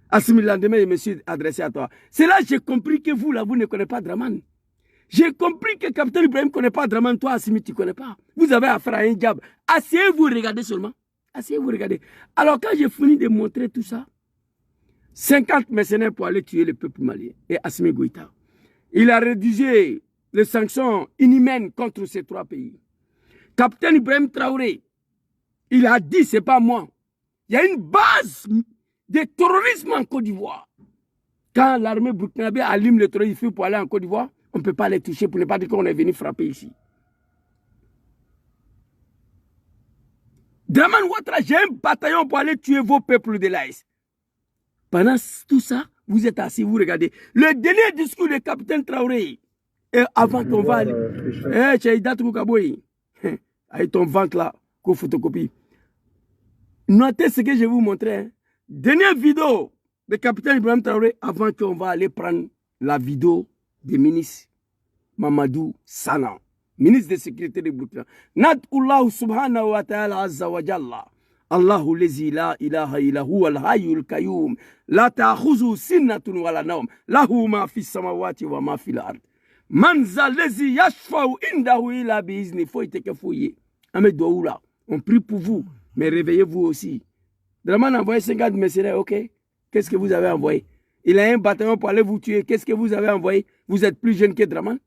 Assimi, le lendemain, je me suis adressé à toi. C'est là que j'ai compris que vous, là, vous ne connaissez pas Draman. J'ai compris que Capitaine Ibrahim ne connaît pas Draman, toi, Assimi, tu ne connais pas. Vous avez affaire à un diable. Asseyez-vous, regardez seulement. Asseyez-vous, regardez. Alors, quand j'ai fini de montrer tout ça, 50 mercenaires pour aller tuer le peuple malien et Assimi Goïta. Il a rédigé les sanctions inhumaines contre ces trois pays. Capitaine Ibrahim Traoré, il a dit, c'est pas moi. Il y a une base de terrorisme en Côte d'Ivoire. Quand l'armée burkinabé allume le terrorisme pour aller en Côte d'Ivoire, on ne peut pas les toucher pour ne pas dire qu'on est venu frapper ici. Draman Ouattara, j'ai un bataillon pour aller tuer vos peuples de l'AS. Pendant tout ça, vous êtes assis, vous regardez. Le dernier discours du capitaine Traoré, et avant qu'on va aller... Chaïdat Koukaboui, avec ton ventre là, qu'on photocopie. Notez ce que je vais vous montrer. Hein. Dernière vidéo de capitaine Ibrahim Traoré avant qu'on va aller prendre la vidéo du ministre Mamadou Sana, ministre de sécurité de Burkina. Nad'ullahu subhanahu wa ta'ala azza wa jalla. Allahu lezi la ilaha illa huwa al-hayyul qayyum. La ta'khuzu sinnatun wa la nawm. Lahu ma fi samawati wa ma fi al-ard. Manza lezi yashfa'u indahu ila bi'izni. Faut que fouiller. Ahmed Dououla, on prie pour vous, mais réveillez-vous aussi. Draman a envoyé 50 mercenaires, ok? Qu'est-ce que vous avez envoyé? Il a un bataillon pour aller vous tuer. Qu'est-ce que vous avez envoyé? Vous êtes plus jeune que Draman?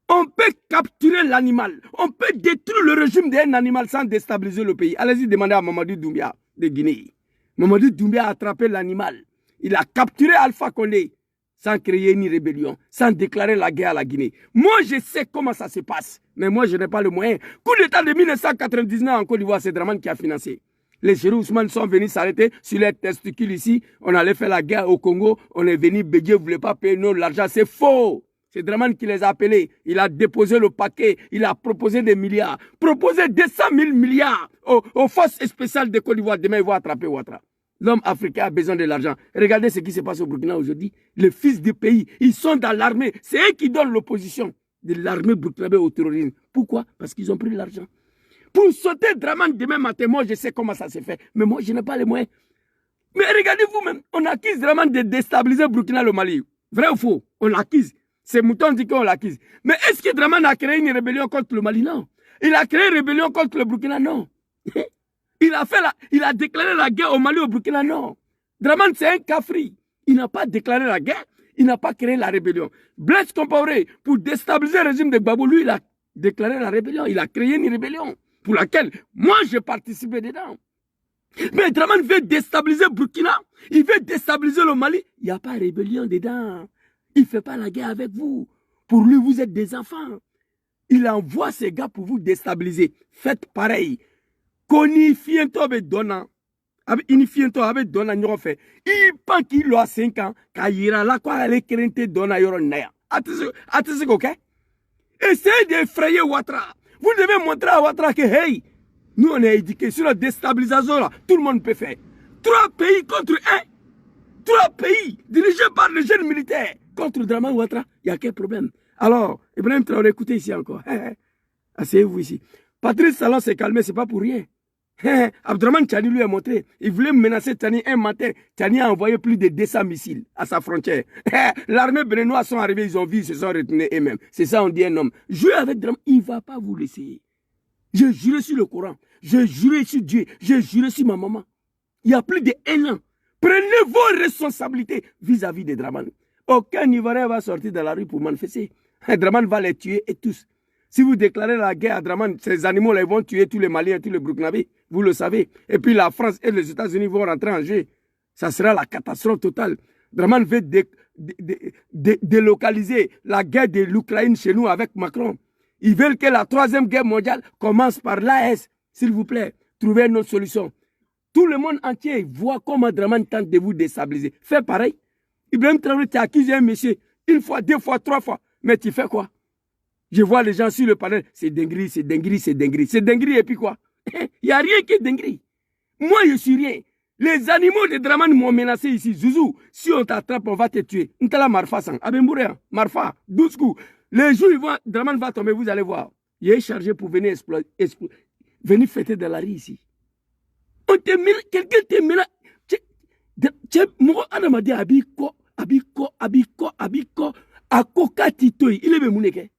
On peut capturer l'animal. On peut détruire le régime d'un animal sans déstabiliser le pays. Allez-y demander à Mamadou Doumbia de Guinée. Mamadou Doumbia a attrapé l'animal. Il a capturé Alpha Condé sans créer une rébellion, sans déclarer la guerre à la Guinée. Moi, je sais comment ça se passe, mais moi, je n'ai pas le moyen. Coup d'État de 1999 en Côte d'Ivoire, c'est Draman qui a financé. Les chéris Ousmane sont venus s'arrêter sur les testicules ici. On allait faire la guerre au Congo. On est venu, Bédier ne voulait pas payer nous l'argent. C'est faux. C'est Draman qui les a appelés. Il a déposé le paquet. Il a proposé des milliards. Proposé 200 000 milliards aux forces spéciales de Côte d'Ivoire. Demain, ils vont attraper Ouattara. L'homme africain a besoin de l'argent. Regardez ce qui se passe au Burkina aujourd'hui. Les fils du pays, ils sont dans l'armée. C'est eux qui donnent l'opposition de l'armée burkinabé au terrorisme. Pourquoi? Parce qu'ils ont pris l'argent. Pour sauter Draman demain matin, moi je sais comment ça se fait. Mais moi je n'ai pas les moyens. Mais regardez vous-même, on accuse Draman de déstabiliser Burkina le Mali. Vrai ou faux? On l'accuse. C'est Mouton dit qu'on l'accuse. Mais est-ce que Draman a créé une rébellion contre le Mali? Non. Il a créé une rébellion contre le Burkina? Non. Il a déclaré la guerre au Mali, au Burkina? Non. Draman c'est un cafri. Il n'a pas déclaré la guerre. Il n'a pas créé la rébellion. Blaise Compaoré, pour déstabiliser le régime de Gbagbo, lui il a déclaré la rébellion. Il a créé une rébellion pour laquelle moi j'ai participé dedans. Mais Draman veut déstabiliser Burkina, il veut déstabiliser le Mali. Il n'y a pas de rébellion dedans. Il ne fait pas la guerre avec vous. Pour lui, vous êtes des enfants. Il envoie ces gars pour vous déstabiliser. Faites pareil. Konifiento avec Donna. Inifiento avec Donna, nous fait. Il pense qu'il a 5 ans. Quand il ira là, quoi, elle est crente Donna Yoronaya. Attendez, ok? Essayez d'effrayer Ouattara. Vous devez montrer à Ouattara que, hey, nous on est éduqués sur la déstabilisation, là, tout le monde peut faire. 3 pays contre 1. 3 pays dirigés par les jeunes militaires. contre Draman Ouattara, il y a quel problème? Alors, Ibrahim Traoré, écoutez ici encore. Asseyez-vous ici. Patrice Talon s'est calmé, c'est pas pour rien. Abdraman Tchani lui a montré. Il voulait menacer Tchani un matin. Tchani a envoyé plus de 200 missiles à sa frontière. L'armée béninoise sont arrivés, ils ont vu, ils se sont retournés eux-mêmes. C'est ça, on dit un homme. Jouez avec Draman, il ne va pas vous laisser. J'ai juré sur le Coran. J'ai juré sur Dieu. J'ai juré sur ma maman. Il y a plus de 1 an. Prenez vos responsabilités vis-à-vis de Draman. Aucun Ivoirien va sortir de la rue pour manifester. Draman va les tuer et tous. Si vous déclarez la guerre à Draman, ces animaux-là ils vont tuer tous les Maliens, tous les Burkinabés. Vous le savez. Et puis la France et les États-Unis vont rentrer en jeu. Ça sera la catastrophe totale. Draman veut délocaliser la guerre de l'Ukraine chez nous avec Macron. Ils veulent que la 3e guerre mondiale commence par l'AS. S'il vous plaît, trouvez une autre solution. Tout le monde entier voit comment Draman tente de vous déstabiliser. Fais pareil. Ibrahim Traoré, tu as accusé un monsieur 1 fois, 2 fois, 3 fois. Mais tu fais quoi? Je vois les gens sur le panel. C'est dinguerie, c'est dinguerie, c'est dinguerie. C'est dinguerie et puis quoi? Il n'y a rien qui est dinguerie. Moi, je suis rien. Les animaux de Draman m'ont menacé ici. Zouzou, si on t'attrape, on va te tuer. Ntala Marfa sang. Abembouréa, Marfa, 12 coups. Les jours, Draman va tomber, vous allez voir. Il est chargé pour venir venir fêter dans la rue ici. On te mena, quelqu'un te mena. Moi, on m'a dit Abiko, Akoka Titoy. Il est Bemouneke.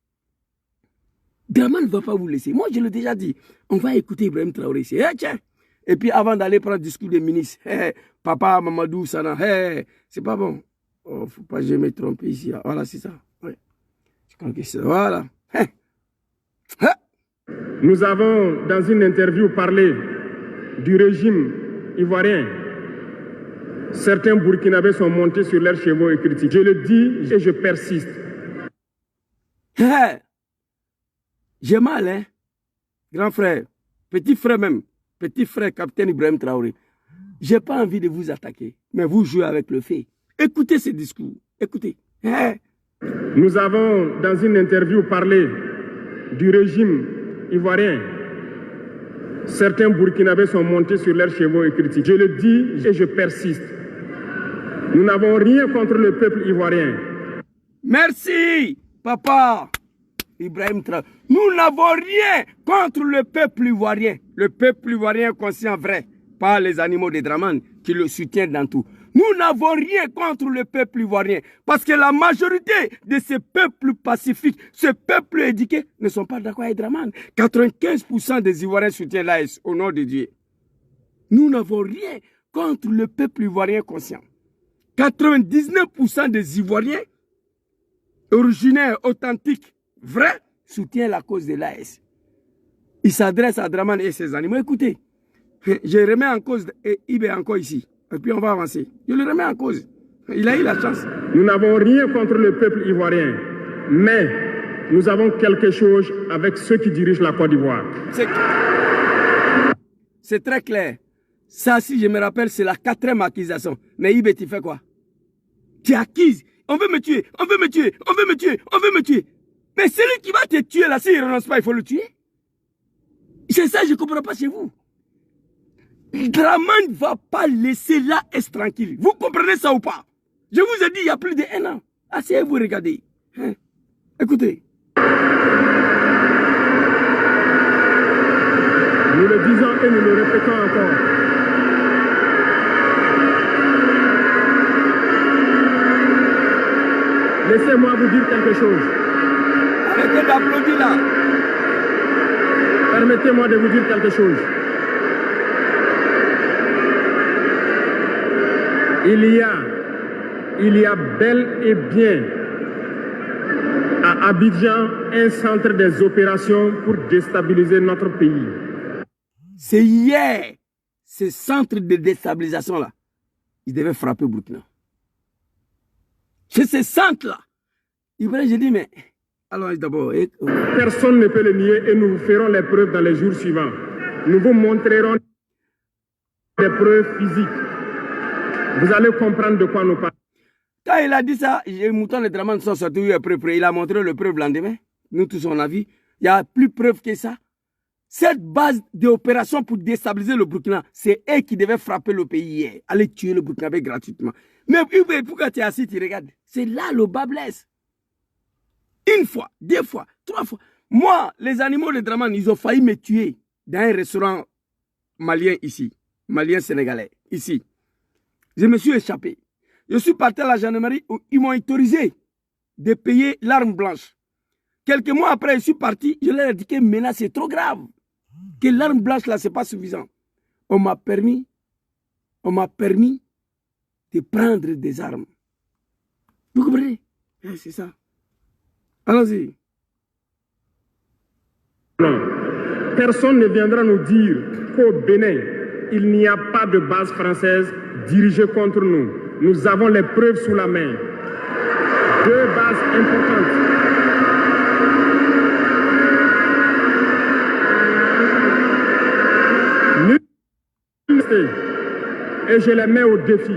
Draman ne va pas vous laisser. Moi, je l'ai déjà dit. On va écouter Ibrahim Traoré ici. Tiens. Et puis, avant d'aller prendre le discours des ministres, Papa Mamadou Sana, c'est pas bon. Oh, faut pas que je me trompe ici. Voilà, c'est ça. Ouais. Je crois que c'est ça. Voilà. Nous avons, dans une interview, parlé du régime ivoirien. Certains Burkinabés sont montés sur leurs chevaux et critiquent. Je le dis et je persiste. J'ai mal, hein? Grand frère, petit frère même, petit frère, capitaine Ibrahim Traoré. J'ai pas envie de vous attaquer, mais vous jouez avec le fait. Écoutez ces discours, écoutez. Nous avons, dans une interview, parlé du régime ivoirien. Certains Burkinabés sont montés sur leurs chevaux et critiquent. Je le dis et je persiste. Nous n'avons rien contre le peuple ivoirien. Merci, papa. Ibrahim Traoré. Nous n'avons rien contre le peuple ivoirien. Le peuple ivoirien conscient vrai, pas les animaux de Draman qui le soutiennent dans tout. Nous n'avons rien contre le peuple ivoirien parce que la majorité de ces peuples pacifiques, ce peuple éduqué, ne sont pas d'accord avec Draman. 95% des Ivoiriens soutiennent l'AS au nom de Dieu. Nous n'avons rien contre le peuple ivoirien conscient. 99% des Ivoiriens originaires, authentiques, vrai, soutient la cause de l'AS. Il s'adresse à Draman et ses animaux. Écoutez, je remets en cause Ibé encore ici. Et puis on va avancer. Je le remets en cause. Il a eu la chance. Nous n'avons rien contre le peuple ivoirien. Mais nous avons quelque chose avec ceux qui dirigent la Côte d'Ivoire. C'est très clair. Ça, si je me rappelle, c'est la 4e accusation. Mais Ibé, tu fais quoi? Tu accuses. On veut me tuer. On veut me tuer. On veut me tuer. On veut me tuer. Mais celui qui va te tuer là, s'il ne renonce pas, il faut le tuer. C'est ça, je ne comprends pas chez vous. Draman ne va pas laisser l'AS tranquille. Vous comprenez ça ou pas? Je vous ai dit il y a plus d'1 an. Asseyez-vous, regardez. Écoutez. Nous le disons et nous le répétons encore. Laissez-moi vous dire quelque chose. Arrêtez d'applaudir là. Permettez-moi de vous dire quelque chose. Il y a bel et bien à Abidjan un centre des opérations pour déstabiliser notre pays. C'est hier, ce centre de déstabilisation-là, il devait frapper Burkina. C'est ce centre-là. Ibrahim, j'ai dit, mais... Alors d'abord... Personne ne peut le nier et nous ferons les preuves dans les jours suivants. Nous vous montrerons des preuves physiques. Vous allez comprendre de quoi nous parlons. Quand il a dit ça, les moutons de Draman sont sortis après. Il a montré le preuve le lendemain. Nous tous on a vu. Il n'y a plus preuve que ça. Cette base d'opération pour déstabiliser le Burkina, c'est eux qui devaient frapper le pays hier, aller tuer le Burkinabé gratuitement. Mais pourquoi tu es assis, tu regardes? C'est là le bas blesse. Une fois, 2 fois, 3 fois. Moi, les animaux de Dramane, ils ont failli me tuer dans un restaurant malien ici, malien sénégalais, ici. Je me suis échappé. Je suis parti à la gendarmerie où ils m'ont autorisé de payer l'arme blanche. Quelques mois après, je suis parti, je leur ai dit que maintenant c'est trop grave. Que l'arme blanche là, c'est pas suffisant. On m'a permis de prendre des armes. Vous comprenez? C'est ça. Allons-y. Personne ne viendra nous dire qu'au Bénin, il n'y a pas de base française dirigée contre nous. Nous avons les preuves sous la main. 2 bases importantes. Et je les mets au défi.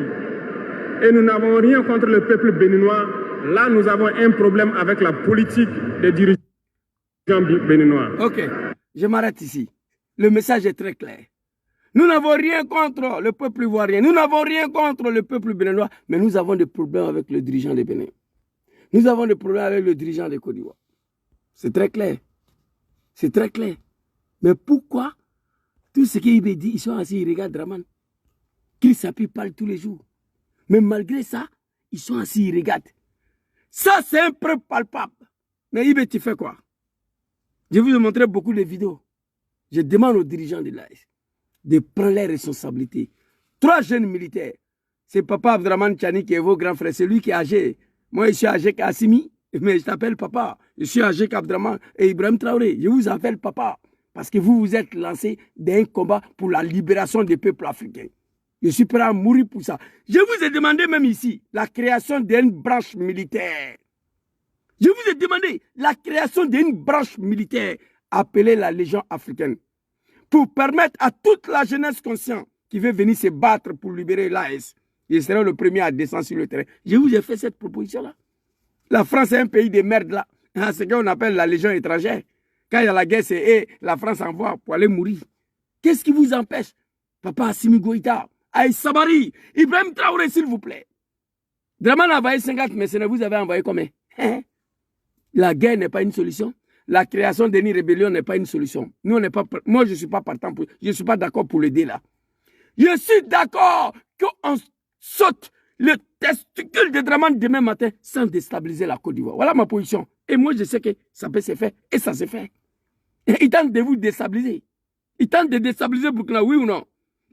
Et nous n'avons rien contre le peuple béninois. Là, nous avons un problème avec la politique des dirigeants béninois. Ok, je m'arrête ici. Le message est très clair. Nous n'avons rien contre le peuple ivoirien. Nous n'avons rien contre le peuple béninois. Mais nous avons des problèmes avec le dirigeant des Bénin. Nous avons des problèmes avec le dirigeant de Côte d'Ivoire. C'est très clair. C'est très clair. Mais pourquoi tout ce qu'il dit, ils sont assis, ils regardent Dramane. Qu'ils s'appuient parle tous les jours. Mais malgré ça, ils sont assis, ils regardent. Ça, c'est un preuve palpable. Mais Ibé, tu fais quoi? Je vous ai montré beaucoup de vidéos. Je demande aux dirigeants de l'AS de prendre les responsabilités. 3 jeunes militaires. C'est Papa Abdraman Chani qui est vos grands frères. C'est lui qui est âgé. Moi, je suis âgé qu'Assimi, mais je t'appelle Papa. Je suis âgé qu'Abdraman et Ibrahim Traoré. Je vous appelle Papa. Parce que vous vous êtes lancé dans un combat pour la libération des peuples africains. Je suis prêt à mourir pour ça. Je vous ai demandé même ici la création d'une branche militaire. Je vous ai demandé la création d'une branche militaire appelée la Légion africaine pour permettre à toute la jeunesse consciente qui veut venir se battre pour libérer l'AS. Je serai le premier à descendre sur le terrain. Je vous ai fait cette proposition-là. La France est un pays de merde là. C'est ce qu'on appelle la Légion étrangère. Quand il y a la guerre, c'est la France envoie pour aller mourir. Qu'est-ce qui vous empêche? Papa Assimi Goïta, Aïe Sabari, Ibrahim Traoré, s'il vous plaît. Dramane a envoyé 50 mercenaires, vous avez envoyé combien? La guerre n'est pas une solution. La création d'une rébellion n'est pas une solution. Nous, on n'est pas, moi, je ne suis pas partant pour, je ne suis pas d'accord pour l'aider là. Je suis d'accord qu'on saute le testicule de Dramane demain matin sans déstabiliser la Côte d'Ivoire. Voilà ma position. Et moi, je sais que ça peut se faire. Et ça se fait. Il tente de vous déstabiliser. Il tente de déstabiliser Burkina, oui ou non?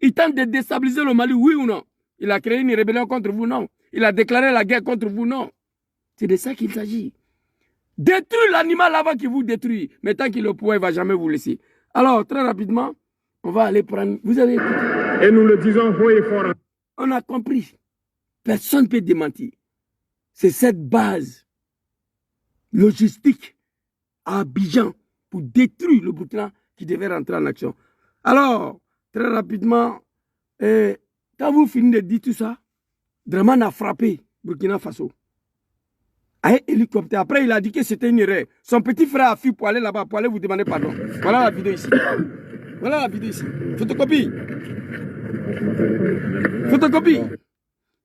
Il tente de déstabiliser le Mali, oui ou non? Il a créé une rébellion contre vous, non? Il a déclaré la guerre contre vous, non? C'est de ça qu'il s'agit. Détruire l'animal avant qu'il vous détruise. Mais tant qu'il est au pouvoir, il ne va jamais vous laisser. Alors, très rapidement, on va aller prendre... Vous avez écouté? Et nous le disons haut et fort. On a compris. Personne ne peut démentir. C'est cette base logistique à Abidjan pour détruire le Burkina qui devait rentrer en action. Alors, très rapidement, quand vous finissez de dire tout ça, Dramane a frappé Burkina Faso. Avec hélicoptère. Après, il a dit que c'était une erreur. Son petit frère a fui pour aller là-bas, pour aller vous demander pardon. Voilà la vidéo ici. Voilà la vidéo ici. Photocopie. Photocopie.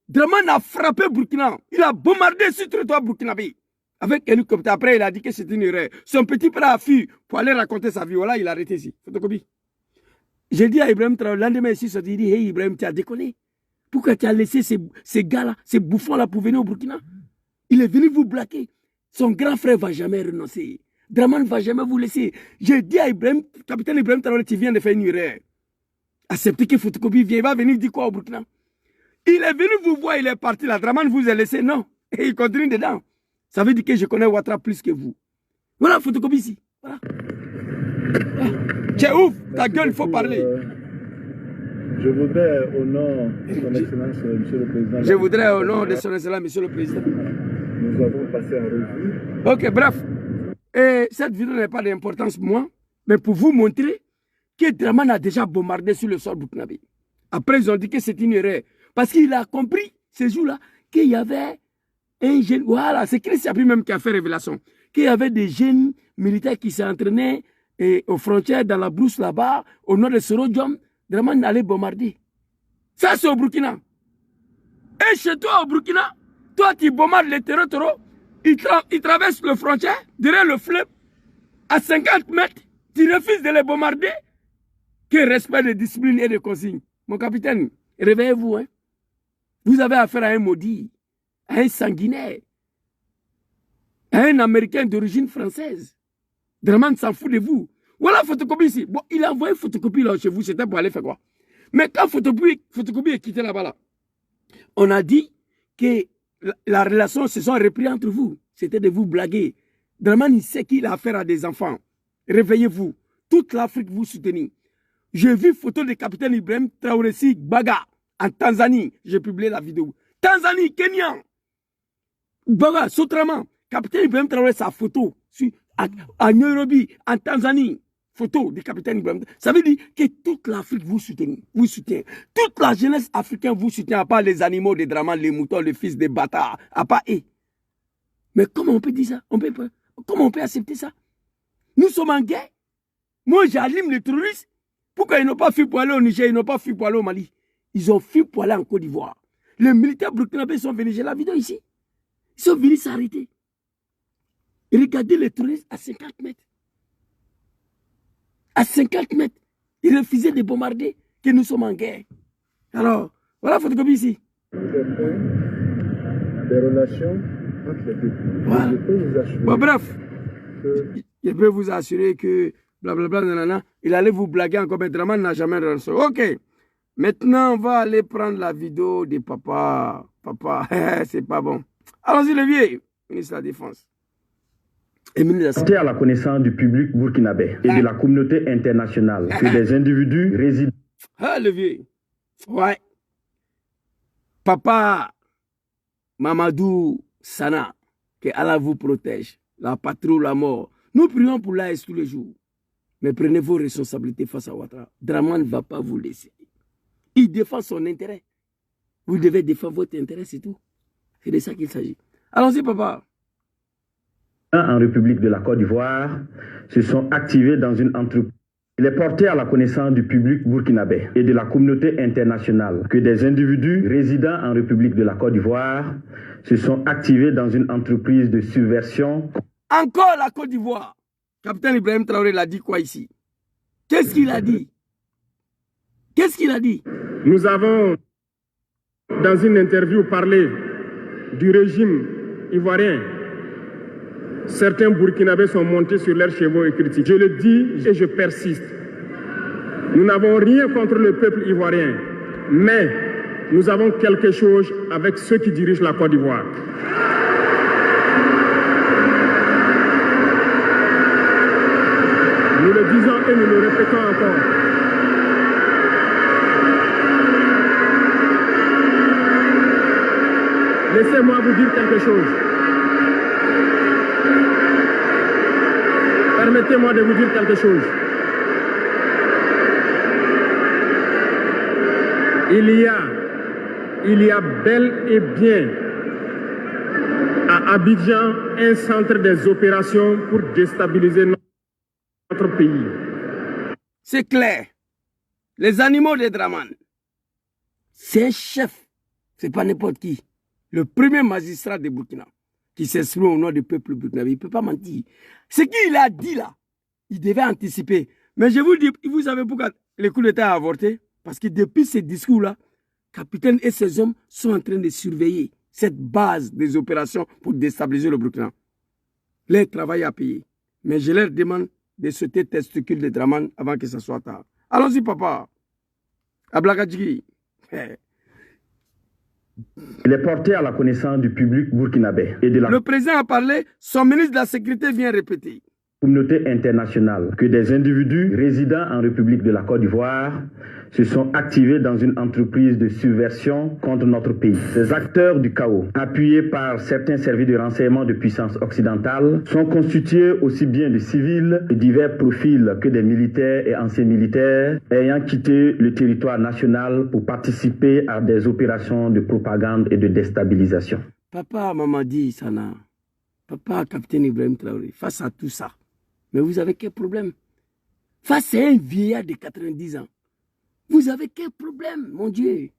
Dramane a frappé Burkina. Il a bombardé sur le territoire burkinabé. Avec hélicoptère. Après, il a dit que c'était une erreur. Son petit frère a fui pour aller raconter sa vie. Voilà, il a arrêté ici. Photocopie. J'ai dit à Ibrahim Traoré, le lendemain ici, il dit, hey Ibrahim, tu as déconné. Pourquoi tu as laissé ces gars-là, ces bouffons-là pour venir au Burkina? Il est venu vous blaquer. Son grand frère ne va jamais renoncer. Dramane ne va jamais vous laisser. J'ai dit à Ibrahim, capitaine Ibrahim Traoré, tu viens de faire une erreur. Acceptez que Photocopie vient, il va venir dire quoi au Burkina? Il est venu vous voir, il est parti là. Dramane vous a laissé, non. Et il continue dedans. Ça veut dire que je connais Ouattara plus que vous. Voilà, Photocopie ici. Voilà. Tu es ouf, ta gueule, il faut parler. Je voudrais, au nom de son Excellence, Monsieur le Président... Je voudrais, au nom de son Excellence, Monsieur le Président... Nous avons passé en revue. Ok, bref. Et cette vidéo n'est pas d'importance pour moi, mais pour vous montrer que Dramane a déjà bombardé sur le sol burkinabé. Après, ils ont dit que c'est une erreur. Parce qu'il a compris, ces jours-là, qu'il y avait un jeune... Voilà, c'est Chris Yapi même qui a fait révélation. Qu'il y avait des jeunes militaires qui s'entraînaient et aux frontières, dans la brousse là-bas, au nord de Sorodium, Draman allait bombarder. Ça, c'est au Burkina. Et chez toi, au Burkina, toi, tu bombardes les terreaux, ils traversent le frontière, derrière le fleuve, à 50 mètres, tu refuses de les bombarder. Quel respect de discipline et de consignes. Mon capitaine, réveillez-vous. Hein? Vous avez affaire à un maudit, à un sanguinaire, à un Américain d'origine française. Draman s'en fout de vous. Voilà photocopie ici. Bon, il a envoyé photocopie là chez vous, c'était pour aller faire quoi? Mais quand photocopie est quitté là-bas, là, on a dit que la relation se sont repris entre vous. C'était de vous blaguer. Draman, il sait qu'il a affaire à des enfants. Réveillez-vous. Toute l'Afrique vous soutenez. J'ai vu photo de capitaine Ibrahim Traoré Baga en Tanzanie. J'ai publié la vidéo. Tanzanie, Kenya. Baga, Sotraman. Capitaine Ibrahim Traoré, sa photo. À Nairobi, en Tanzanie. Photo du capitaine Ibrahim. Ça veut dire que toute l'Afrique vous soutient. Toute la jeunesse africaine vous soutient, à part les animaux de Draman, les moutons, les fils des bâtards, à part eux. Mais comment on peut dire ça? Comment on peut accepter ça? Nous sommes en guerre. Moi, j'allume les terroristes. Pourquoi ils n'ont pas fui pour aller au Niger, ils n'ont pas fui pour aller au Mali? Ils ont fui pour aller en Côte d'Ivoire. Les militaires burkinabés sont venus, j'ai la vidéo ici. Ils sont venus s'arrêter. Regardez les terroristes à 50 mètres. À 50 mètres. Ils refusaient de bombarder, que nous sommes en guerre. Alors, voilà la photocopie ici. Des relations entre les deux. Voilà. Je peux vous assurer. Bon, bref, que... je peux vous assurer que blablabla, nanana, il allait vous blaguer encore, mais Draman n'a jamais reçu. Ok. Maintenant, on va aller prendre la vidéo de papa. Papa, c'est pas bon. Allons-y, le vieux, ministre de la Défense. Porter à la connaissance du public burkinabé et de la communauté internationale que des individus résident. Ah, le vieux. Ouais. Papa Mamadou Sana, que Allah vous protège. La patrie ou la mort. Nous prions pour l'AS tous les jours. Mais prenez vos responsabilités face à Ouattara. Draman ne va pas vous laisser. Il défend son intérêt. Vous devez défendre votre intérêt, c'est tout. C'est de ça qu'il s'agit. Allons-y, papa. En République de la Côte d'Ivoire se sont activés dans une entreprise. Il est porté à la connaissance du public burkinabé et de la communauté internationale que des individus résidant en République de la Côte d'Ivoire se sont activés dans une entreprise de subversion. Encore la Côte d'Ivoire. Capitaine Ibrahim Traoré l'a dit quoi ici? Qu'est-ce qu'il a dit? Qu'est-ce qu'il a dit? Nous avons, dans une interview, parlé du régime ivoirien. Certains Burkinabés sont montés sur leurs chevaux et critiquent. Je le dis et je persiste. Nous n'avons rien contre le peuple ivoirien, mais nous avons quelque chose avec ceux qui dirigent la Côte d'Ivoire. Nous le disons et nous le répétons encore. Laissez-moi vous dire quelque chose. Permettez-moi de vous dire quelque chose. Il y a bel et bien à Abidjan un centre des opérations pour déstabiliser notre pays. C'est clair. Les animaux de Draman, c'est un chef. C'est pas n'importe qui. Le premier magistrat de Burkina qui s'exprime au nom du peuple burkinabé. Il ne peut pas mentir. Ce qu'il a dit là, il devait anticiper. Mais je vous dis, vous savez pourquoi le coup d'État a avorté? Parce que depuis ce discours-là, capitaine et ses hommes sont en train de surveiller cette base des opérations pour déstabiliser le Burkina. Leur travail à payer. Mais je leur demande de sauter testicule de Draman avant que ce soit tard. Allons-y, papa. Ablagadjigi. Il est porté à la connaissance du public burkinabé et de la Le président a parlé, son ministre de la Sécurité vient répéter. Communauté internationale que des individus résidant en République de la Côte d'Ivoire se sont activés dans une entreprise de subversion contre notre pays. Ces acteurs du chaos, appuyés par certains services de renseignement de puissance occidentale, sont constitués aussi bien de civils de divers profils que des militaires et anciens militaires ayant quitté le territoire national pour participer à des opérations de propagande et de déstabilisation. Papa Mamadi Sana, papa capitaine Ibrahim Traoré, face à tout ça, mais vous avez quel problème? face à un vieillard de 90 ans. Vous avez quel problème, mon Dieu?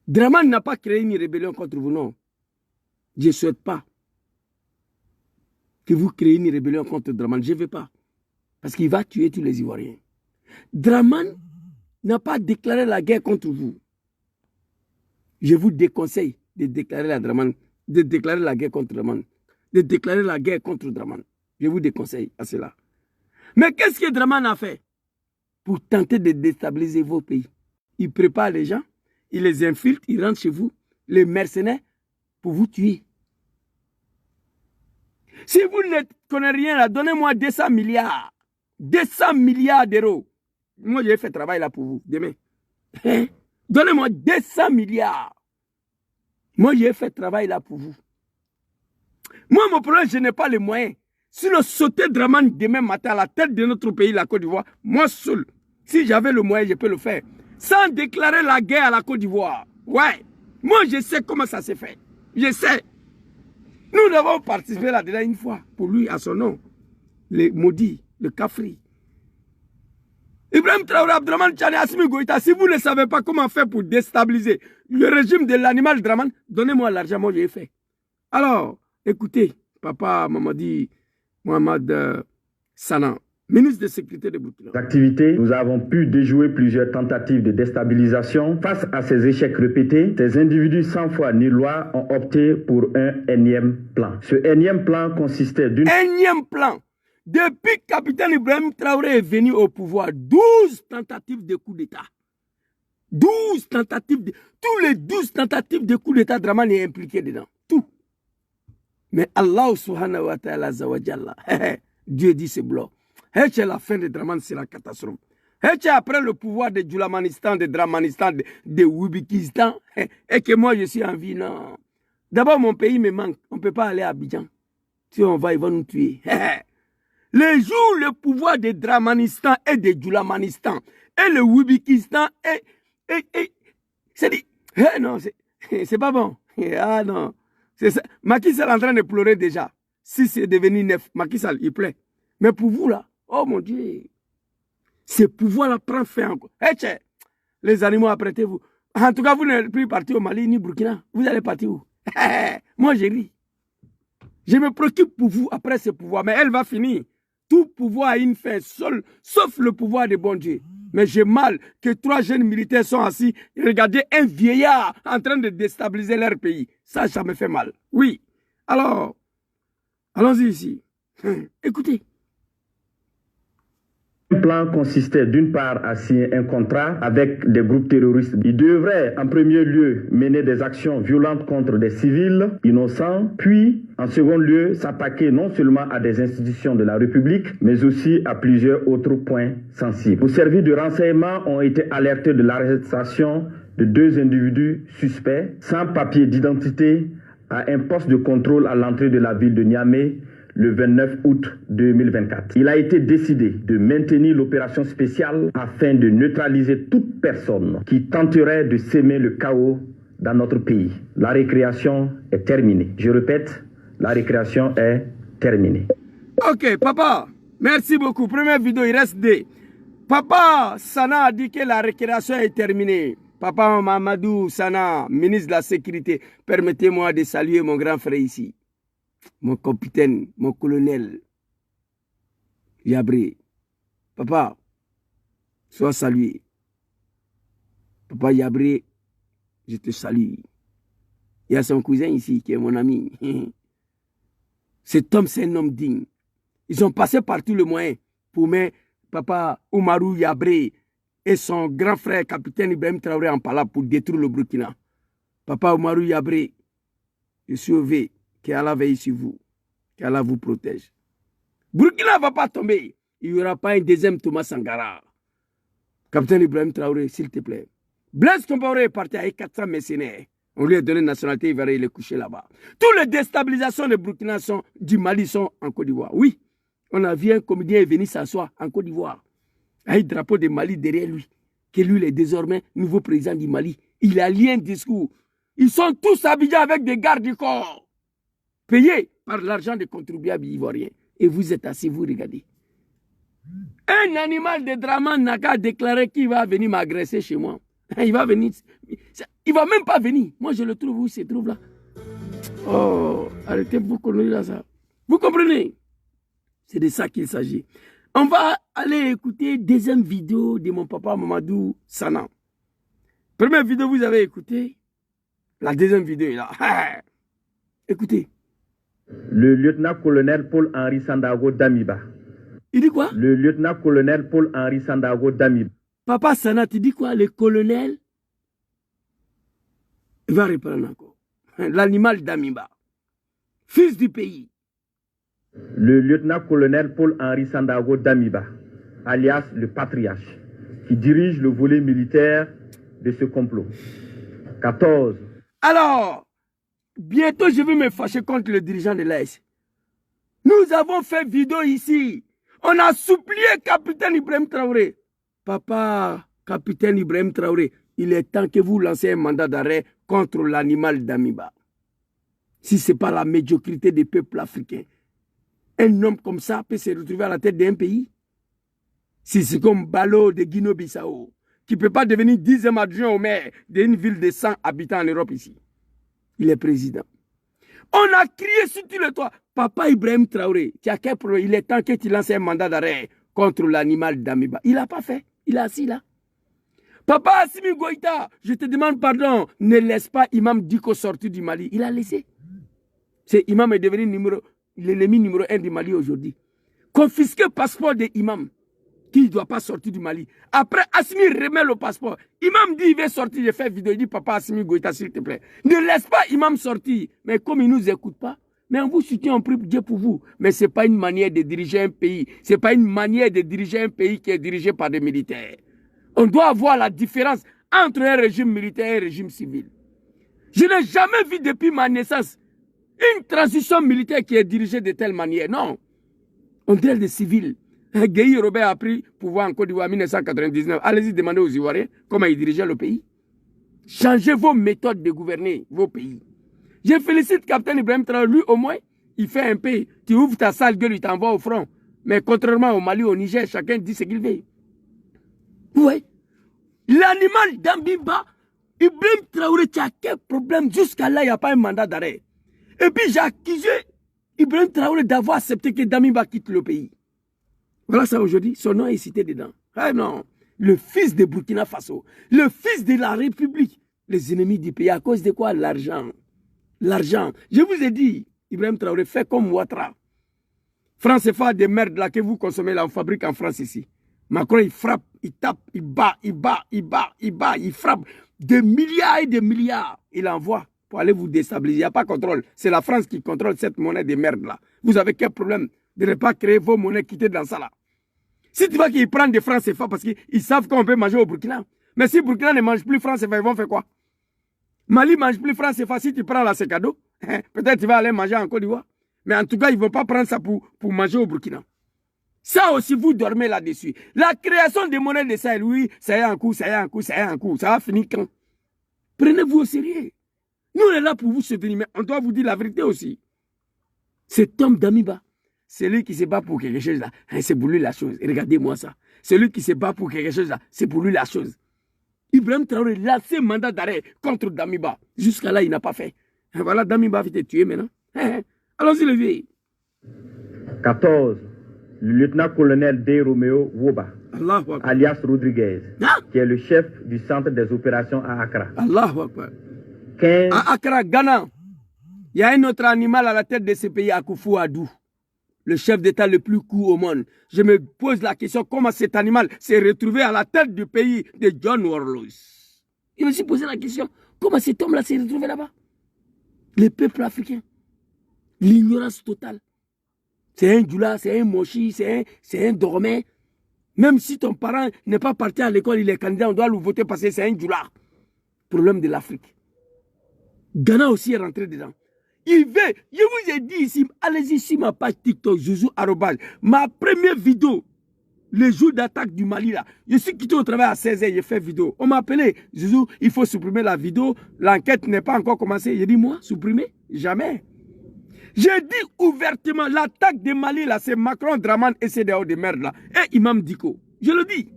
Dramane n'a pas créé une rébellion contre vous, non. Je ne souhaite pas que vous créez une rébellion contre Dramane. Je ne veux pas. Parce qu'il va tuer tous les Ivoiriens. Dramane n'a pas déclaré la guerre contre vous. Je vous déconseille de déclarer la guerre contre Dramane. De déclarer la guerre contre Dramane. Je vous déconseille à cela. Mais qu'est-ce que Dramane a fait pour tenter de déstabiliser vos pays? Il prépare les gens, il les infiltre, il rentre chez vous, les mercenaires, pour vous tuer. Si vous ne connaissez rien là, donnez-moi 200 milliards. 200 milliards d'euros. Moi, j'ai fait travail là pour vous, demain. Hein? Donnez-moi 200 milliards. Moi, j'ai fait travail là pour vous. Moi, mon problème, je n'ai pas les moyens. Si le sauter Dramane demain matin à la tête de notre pays, la Côte d'Ivoire, moi seul, si j'avais le moyen, je peux le faire. Sans déclarer la guerre à la Côte d'Ivoire. Ouais. Moi, je sais comment ça s'est fait. Je sais. Nous avons participé là-dedans une fois, pour lui, à son nom. Les maudits, le Kafri. Ibrahim Traoré, Abdraman Tchani, Assimi Goïta, si vous ne savez pas comment faire pour déstabiliser le régime de l'animal Dramane, donnez-moi l'argent, moi j'ai fait. Alors, écoutez, papa Mamadi Mohamed Sanan, ministre de sécurité de Burkina. Activités, nous avons pu déjouer plusieurs tentatives de déstabilisation. Face à ces échecs répétés, ces individus sans foi ni loi ont opté pour un énième plan. Ce énième plan consistait d'une... Énième plan. Depuis que capitaine Ibrahim Traoré est venu au pouvoir, 12 tentatives de coup d'État. 12 tentatives de... Tous les 12 tentatives de coup d'État, Dramane est impliqué dedans. Tout. Mais Allah subhanahu wa ta'ala zawajalla, Dieu dit c'est blanc. Et la fin de Dramane, c'est la catastrophe. Et après le pouvoir de Djoulamanistan, de Dramanistan, de Wibikistan, et que moi je suis en vie, non. D'abord, mon pays me manque. On ne peut pas aller à Abidjan. Si on va, ils vont nous tuer. Les jours, le pouvoir de Dramanistan et de Djoulamanistan, et le Wibikistan, c'est dit, non, c'est pas bon. Ah non. Macky Sall est en train de pleurer déjà. Si c'est devenu neuf, Macky Sall, il plaît. Mais pour vous là, oh mon Dieu, ce pouvoir-là prend fin encore. Les animaux, apprêtez-vous. En tout cas, vous n'êtes plus parti au Mali ni Burkina. Vous allez partir où? Moi, j'ai ri. Je me préoccupe pour vous après ce pouvoir, mais elle va finir. Tout pouvoir a une fin seule, sauf le pouvoir de bon Dieu. Mais j'ai mal que 3 jeunes militaires sont assis et regardez un vieillard en train de déstabiliser leur pays. Ça me fait mal. Oui. Alors, allons-y ici. Écoutez. Le plan consistait d'une part à signer un contrat avec des groupes terroristes. Ils devraient en premier lieu mener des actions violentes contre des civils innocents, puis en second lieu s'attaquer non seulement à des institutions de la République, mais aussi à plusieurs autres points sensibles. Nos services de renseignement ont été alertés de l'arrestation de 2 individus suspects sans papier d'identité à un poste de contrôle à l'entrée de la ville de Niamey le 29 août 2024. Il a été décidé de maintenir l'opération spéciale afin de neutraliser toute personne qui tenterait de s'aimer le chaos dans notre pays. La récréation est terminée. Je répète, la récréation est terminée. Ok, papa, merci beaucoup. Première vidéo, il reste 2. Papa Sana a dit que la récréation est terminée. Papa Mamadou Sana, ministre de la Sécurité, permettez-moi de saluer mon grand frère ici. Mon capitaine, mon colonel, Yabré. Papa, sois salué. Papa Yabré, je te salue. Il y a son cousin ici qui est mon ami. Cet homme, c'est un homme digne. Ils ont passé par tous les moyens pour mettre Papa Oumarou Yabré et son grand frère, capitaine Ibrahim Traoré, en parlant pour détruire le Burkina. Papa Oumarou Yabré, je suis au V. Qu'Allah veille sur vous. Qu'Allah vous protège. Burkina ne va pas tomber. Il n'y aura pas un deuxième Thomas Sankara. Capitaine Ibrahim Traoré, s'il te plaît. Blaise Compaoré est parti avec 400 mercenaires. On lui a donné une nationalité, il est couché là-bas. Toutes les déstabilisations de Burkina du Mali sont en Côte d'Ivoire. Oui, on a vu un comédien venir s'asseoir en Côte d'Ivoire. Avec le drapeau de Mali derrière lui. Que lui, il est désormais nouveau président du Mali. Il a lié un discours. Ils sont tous habillés avec des gardes du corps. Payé par l'argent des contribuables ivoiriens. Et vous êtes assis, vous regardez. Un animal de Draman n'a qu'à déclarer qu'il va venir m'agresser chez moi. Il va venir. Il va même pas venir. Moi, je le trouve où il se trouve là. Oh, arrêtez vous coloniser là ça. Vous comprenez? C'est de ça qu'il s'agit. On va aller écouter deuxième vidéo de mon papa Mamadou Sana. Première vidéo, vous avez écouté. La deuxième vidéo est là. Écoutez. Le lieutenant-colonel Paul-Henri Sandaogo Damiba. Il dit quoi? Le lieutenant-colonel Paul-Henri Sandaogo Damiba. Papa Sana, tu dis quoi? Le colonel? Il va reprendre encore. L'animal Damiba. Fils du pays. Le lieutenant-colonel Paul-Henri Sandaogo Damiba, alias le patriarche, qui dirige le volet militaire de ce complot. 14. Alors, bientôt je vais me fâcher contre le dirigeant de l'AS. Nous avons fait vidéo ici. On a supplié capitaine Ibrahim Traoré. Papa, capitaine Ibrahim Traoré, il est temps que vous lancez un mandat d'arrêt contre l'animal Damiba. Si ce n'est pas la médiocrité des peuples africains, un homme comme ça peut se retrouver à la tête d'un pays. Si c'est comme Balo de Guinée-Bissau, qui ne peut pas devenir 10e adjoint au maire d'une ville de 100 habitants en Europe ici. Il est président. On a crié sur tout le toit. Papa Ibrahim Traoré, tu as quel problème? Il est temps que tu lances un mandat d'arrêt contre l'animal Damiba. Il n'a pas fait. Il est assis là. Papa Assimi Goïta, je te demande pardon. Ne laisse pas Imam Diko sortir du Mali. Il a laissé. C'est Imam est devenu l'ennemi numéro 1 du Mali aujourd'hui. Confisquer le passeport de Imam, qui ne doit pas sortir du Mali. Après, Assimi remet le passeport. Imam dit il veut sortir, j'ai fait vidéo, il dit papa Assimi Goïta, s'il te plaît. Ne laisse pas Imam sortir. Mais comme il ne nous écoute pas, mais on vous soutient, on prie Dieu pour vous. Mais ce n'est pas une manière de diriger un pays. Ce n'est pas une manière de diriger un pays qui est dirigé par des militaires. On doit avoir la différence entre un régime militaire et un régime civil. Je n'ai jamais vu depuis ma naissance une transition militaire qui est dirigée de telle manière. Non. On dirait des civils. Guy Robert a pris pouvoir en Côte d'Ivoire en 1999. Allez-y demander aux Ivoiriens comment ils dirigeaient le pays. Changez vos méthodes de gouverner vos pays. Je félicite Capitaine Ibrahim Traoré. Lui, au moins, il fait un pays. Tu ouvres ta sale gueule, il t'envoie au front. Mais contrairement au Mali, au Niger, chacun dit ce qu'il veut. Oui. L'animal d'Ambiba, Ibrahim Traoré, tu as quel problème? Jusqu'à là, il n'y a pas un mandat d'arrêt. Et puis j'ai accusé Ibrahim Traoré d'avoir accepté que Damiba quitte le pays. Voilà ça aujourd'hui, son nom est cité dedans. Ah non, le fils de Burkina Faso, le fils de la République, les ennemis du pays, à cause de quoi? L'argent. L'argent. Je vous ai dit, Ibrahim Traoré, fait comme Ouattara. France CFA des merdes là que vous consommez là, on fabrique en France ici. Macron, il frappe, il tape, il bat, il frappe des milliards et des milliards. Il envoie pour aller vous déstabiliser. Il n'y a pas de contrôle. C'est la France qui contrôle cette monnaie de merde là. Vous avez quel problème de ne pas créer vos monnaies quittées dans ça là? Si tu vois qu'ils prennent des francs CFA parce qu'ils savent qu'on peut manger au Burkina. Mais si Burkina ne mange plus francs CFA, ils vont faire quoi? Mali ne mange plus francs CFA. Si tu prends là, c'est cadeau. Peut-être tu vas aller manger en Côte d'Ivoire. Mais en tout cas, ils ne vont pas prendre ça pour manger au Burkina. Ça aussi, vous dormez là-dessus. La création des monnaies de Sahel, oui, ça y est un coup, ça y est un coup, ça y est un coup. Ça va finir quand? Prenez-vous au sérieux. Nous, on est là pour vous soutenir, mais on doit vous dire la vérité aussi. Cet homme Damiba, c'est lui qui se bat pour quelque chose là. C'est pour lui la chose. Regardez-moi ça. Celui qui se bat pour quelque chose là, c'est pour lui la chose. Ibrahim Traoré lance un mandat d'arrêt contre Damiba. Jusqu'à là, il n'a pas fait. Voilà, Damiba va te tuer maintenant. Allons-y, le vieux. 14. Le lieutenant-colonel D. Romeo Woba, alias Rodriguez, qui est le chef du centre des opérations à Accra. Allahu Akbar. 15. À Accra, Ghana, il y a un autre animal à la tête de ce pays, Akufo-Addo, le chef d'État le plus court au monde. Je me pose la question, comment cet animal s'est retrouvé à la tête du pays de John Warlows? Je me suis posé la question, comment cet homme-là s'est retrouvé là-bas? Les peuples africains, l'ignorance totale. C'est un Djoula, c'est un Moshi, c'est un Dormé. Même si ton parent n'est pas parti à l'école, il est candidat, on doit le voter parce que c'est un Djoula. Problème de l'Afrique. Ghana aussi est rentré dedans. Il veut, je vous ai dit ici, allez-y sur ma page TikTok, Zouzou @ ma première vidéo, le jour d'attaque du Mali là. Je suis quitté au travail à 16h, j'ai fait vidéo. On m'a appelé, Zouzou, il faut supprimer la vidéo. L'enquête n'est pas encore commencée. J'ai dit, moi, supprimer? Jamais. J'ai dit ouvertement, l'attaque de Mali, là, c'est Macron, Draman et CDAO de merde, là. Et Imam Diko. Je le dis.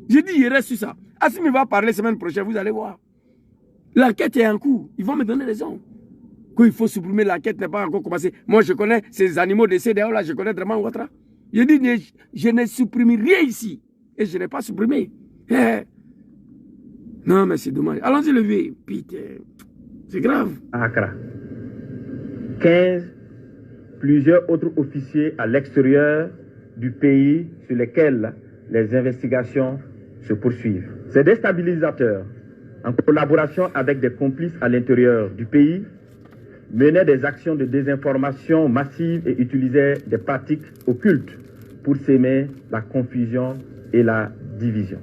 Je dis, il reste sur ça. Assimi va parler semaine prochaine, vous allez voir. L'enquête est en cours. Ils vont me donner raison. Qu'il faut supprimer l'enquête n'est pas encore commencé. Moi, je connais ces animaux de CDAO, là, je connais Draman Ouattara. Je dis, je ne supprime rien ici. Et je n'ai pas supprimé. Non, mais c'est dommage. Allons-y lever. Putain. C'est grave. À Accra. 15, plusieurs autres officiers à l'extérieur du pays sur lesquels les investigations se poursuivent. Ces déstabilisateurs, en collaboration avec des complices à l'intérieur du pays, menaient des actions de désinformation massive et utilisaient des pratiques occultes pour s'aimer la confusion et la division.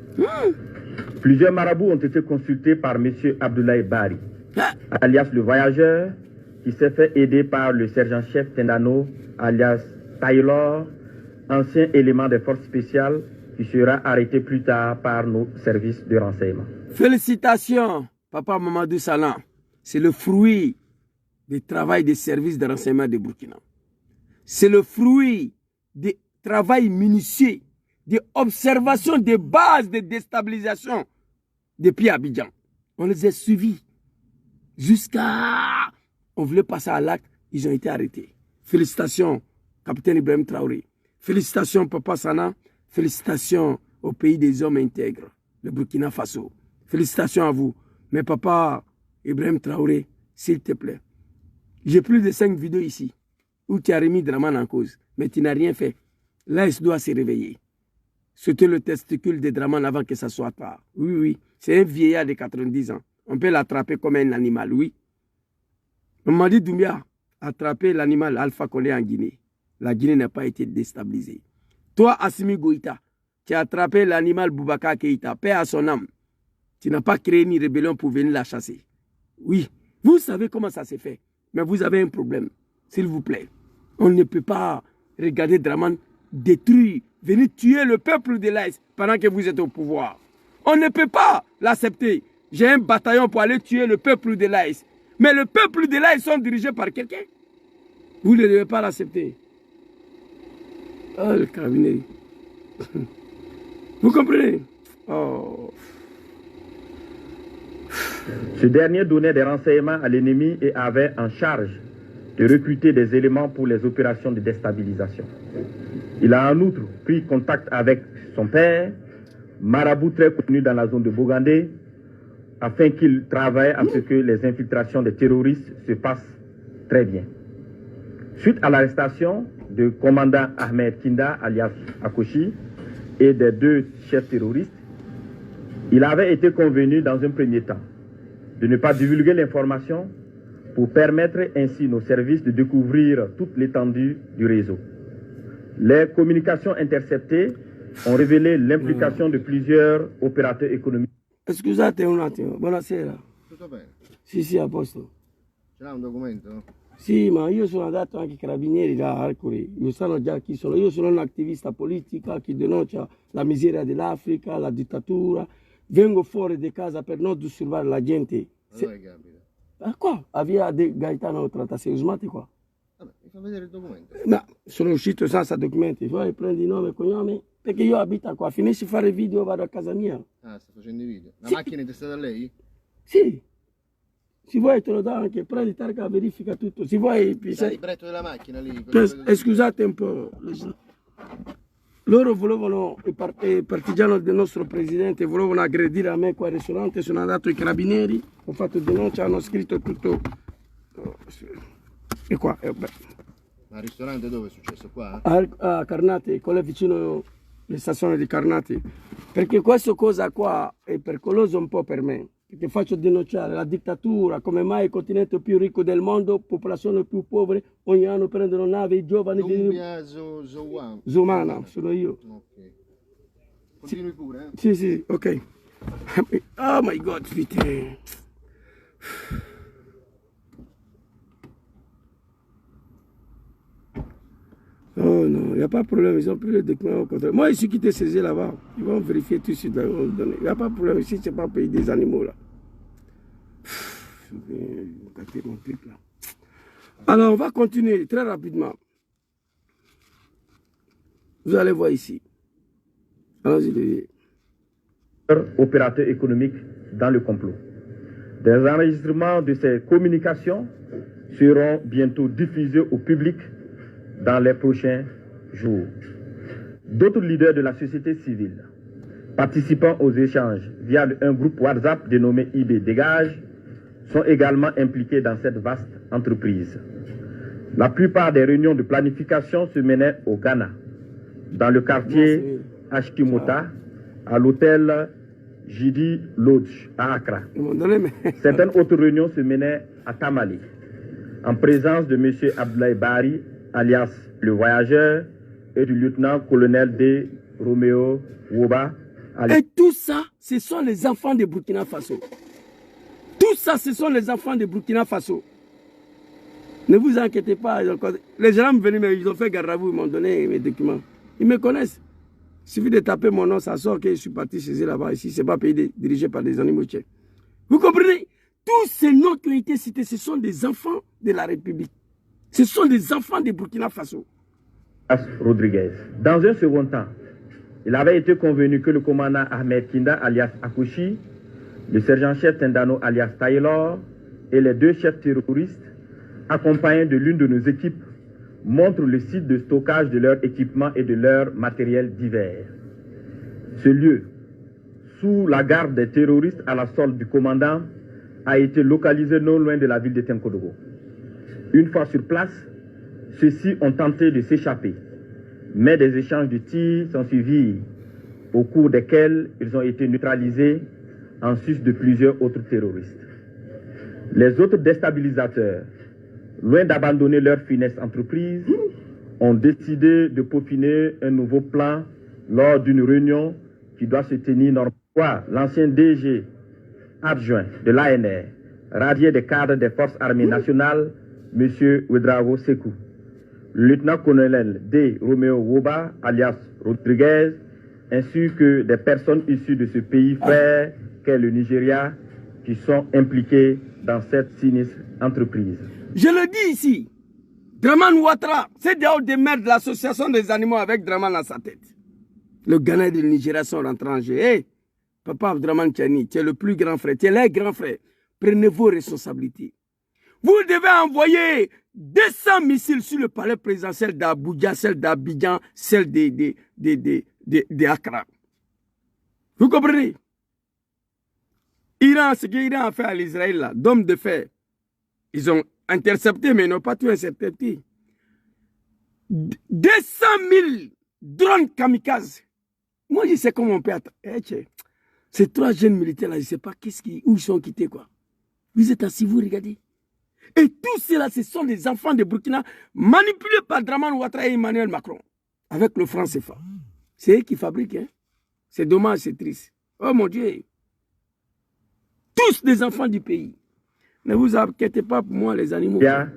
Plusieurs marabouts ont été consultés par M. Abdoulaye Bari, alias le voyageur, qui s'est fait aider par le sergent-chef Tendano, alias Taylor, ancien élément des forces spéciales, qui sera arrêté plus tard par nos services de renseignement. Félicitations, Papa Mamadou Salan. C'est le fruit du travail des services de renseignement de Burkina. C'est le fruit du travail minutieux, des observations des bases de déstabilisation depuis Abidjan. On les a suivis jusqu'à... On voulait passer à l'acte, ils ont été arrêtés. Félicitations, capitaine Ibrahim Traoré. Félicitations, Papa Sana. Félicitations au pays des hommes intègres, le Burkina Faso. Félicitations à vous. Mais Papa Ibrahim Traoré, s'il te plaît, j'ai plus de 5 vidéos ici où tu as remis Draman en cause, mais tu n'as rien fait. Là, il doit se réveiller. C'était le testicule de Draman avant que ça soit tard. Oui, oui, c'est un vieillard de 90 ans. On peut l'attraper comme un animal, oui. Mamadi Doumbia a attrapé l'animal Alpha Condé en Guinée. La Guinée n'a pas été déstabilisée. Toi, Assimi Goïta, tu as attrapé l'animal Boubacar Keïta, paix à son âme. Tu n'as pas créé une rébellion pour venir la chasser. Oui, vous savez comment ça s'est fait. Mais vous avez un problème, s'il vous plaît. On ne peut pas regarder Draman détruire, venir tuer le peuple de l'Aïs pendant que vous êtes au pouvoir. On ne peut pas l'accepter. J'ai un bataillon pour aller tuer le peuple de l'Aïs. Mais le peuple de l'Aïs sont dirigés par quelqu'un. Vous ne devez pas l'accepter. Oh, le cabinet. Vous comprenez? Oh. Ce dernier donnait des renseignements à l'ennemi et avait en charge de recruter des éléments pour les opérations de déstabilisation. Il a en outre pris contact avec son père, marabout très connu dans la zone de Bogandé, afin qu'il travaille à ce que les infiltrations des terroristes se passent très bien. Suite à l'arrestation du commandant Ahmed Kinda, alias Akoshi, et des 2 chefs terroristes, il avait été convenu dans un premier temps de ne pas divulguer l'information pour permettre ainsi nos services de découvrir toute l'étendue du réseau. Les communications interceptées ont révélé l'implication de plusieurs opérateurs économiques. Scusate un attimo, buonasera. Tutto bene? Sì, a posto. Ce l'ha un documento? Sì, ma io sono andato anche ai carabinieri da Arcuri, mi sanno già chi sono. Io sono un attivista politica che denuncia la miseria dell'Africa, la dittatura. Vengo fuori di casa per non disturbare la gente. Dove capita? Qua, a via de Gaetano 36, usmate qua. Vabbè, mi fa vedere il documento. Ma sono uscito senza documenti, poi prendi nome e cognome, perché io abito qua, finisci di fare video vado a casa mia. Ah, sta facendo i video. La Sì. macchina è testata da lei? Sì, se vuoi te lo do anche, prendi targa, verifica tutto, se vuoi... Sai il bretto della macchina lì? Scusate un po', loro volevano, il partigiano del nostro presidente, volevano aggredire a me qua al ristorante, sono andato ai carabinieri, ho fatto denuncia, hanno scritto tutto, e qua, Ma al ristorante dove è successo? Qua? a Carnati, quello è vicino alla stazione di Carnati, perché questa cosa qua è pericolosa un po' per me, perché faccio denunciare la dittatura, come mai il continente più ricco del mondo, popolazione più povere, ogni anno prendono navi, i giovani di Zumana, sono io. Ok. Continui pure, eh? Sì, sì, ok. Oh my God, vite. Oh non, il n'y a pas de problème, ils ont pris le document au contraire. Moi, je suis quitté saisi là-bas. Ils vont vérifier tout de suite. Il n'y a pas de problème, ici, c'est pas pays des animaux là. Je vais gâter mon truc là. Alors, on va continuer très rapidement. Vous allez voir ici. Allons-y. Opérateurs économiques dans le complot. Des enregistrements de ces communications seront bientôt diffusés au public dans les prochains jours. D'autres leaders de la société civile participant aux échanges via un groupe WhatsApp dénommé IB Dégage sont également impliqués dans cette vaste entreprise. La plupart des réunions de planification se menaient au Ghana, dans le quartier Ashkimota, à l'hôtel Jidi Lodge à Accra. Certaines autres réunions se menaient à Tamale, en présence de M. Abdoulaye Bari, alias le voyageur, et du lieutenant-colonel D. Romeo Woba. Et tout ça, ce sont les enfants de Burkina Faso. Tout ça, ce sont les enfants de Burkina Faso. Ne vous inquiétez pas. Les gens me venaient, mais ils ont fait garde à vous, ils m'ont donné mes documents. Ils me connaissent. Il suffit de taper mon nom, ça sort que je suis parti chez eux là-bas. Ici, ce n'est pas un pays dirigé par des animaux tchèques. Vous comprenez? Tous ces noms qui ont été cités, ce sont des enfants de la République. Ce sont des enfants de Burkina Faso. Rodriguez. Dans un second temps, il avait été convenu que le commandant Ahmed Kinda, alias Akouchi, le sergent-chef Tendano, alias Taylor, et les deux chefs terroristes, accompagnés de l'une de nos équipes, montrent le site de stockage de leur équipement et de leur matériel divers. Ce lieu, sous la garde des terroristes à la solde du commandant, a été localisé non loin de la ville de Tenkodogo. Une fois sur place, ceux-ci ont tenté de s'échapper, mais des échanges de tirs sont suivis, au cours desquels ils ont été neutralisés en sus de plusieurs autres terroristes. Les autres déstabilisateurs, loin d'abandonner leur funeste entreprise, ont décidé de peaufiner un nouveau plan lors d'une réunion qui doit se tenir normalement. L'ancien DG adjoint de l'ANR, radié des cadres des forces armées nationales, M. Ouedraogo Sekou, le lieutenant-colonel D. Romeo Woba, alias Rodriguez, ainsi que des personnes issues de ce pays frère qu'est le Nigeria, qui sont impliquées dans cette sinistre entreprise. Je le dis ici, Draman Ouattara, c'est des hauts des maires de l'association des animaux avec Draman à sa tête. Le Ghana et le Nigeria sont rentrés en jeu. Hey, Papa Abdraman Tchani, tu es le plus grand frère, tu es le grand frère. Prenez vos responsabilités. Vous devez envoyer 200 missiles sur le palais présidentiel d'Abuja, celle d'Abidjan, celle d'Accra. Vous comprenez? Iran, ce que l'Iran a fait à l'Israël, là, d'hommes de fer, ils ont intercepté, mais ils n'ont pas tout intercepté. 200 000 drones kamikazes. Moi, je sais comment on peut attendre. Ces trois jeunes militaires là, je ne sais pas où ils sont quittés, quoi. Vous êtes assis, vous regardez. Et tout cela, ce sont des enfants de Burkina manipulés par Draman Ouattara et Emmanuel Macron avec le franc CFA. C'est eux qui fabriquent. Hein? C'est dommage, c'est triste. Oh mon Dieu. Tous des enfants du pays. Ne vous inquiétez pas pour moi, les animaux. Il y a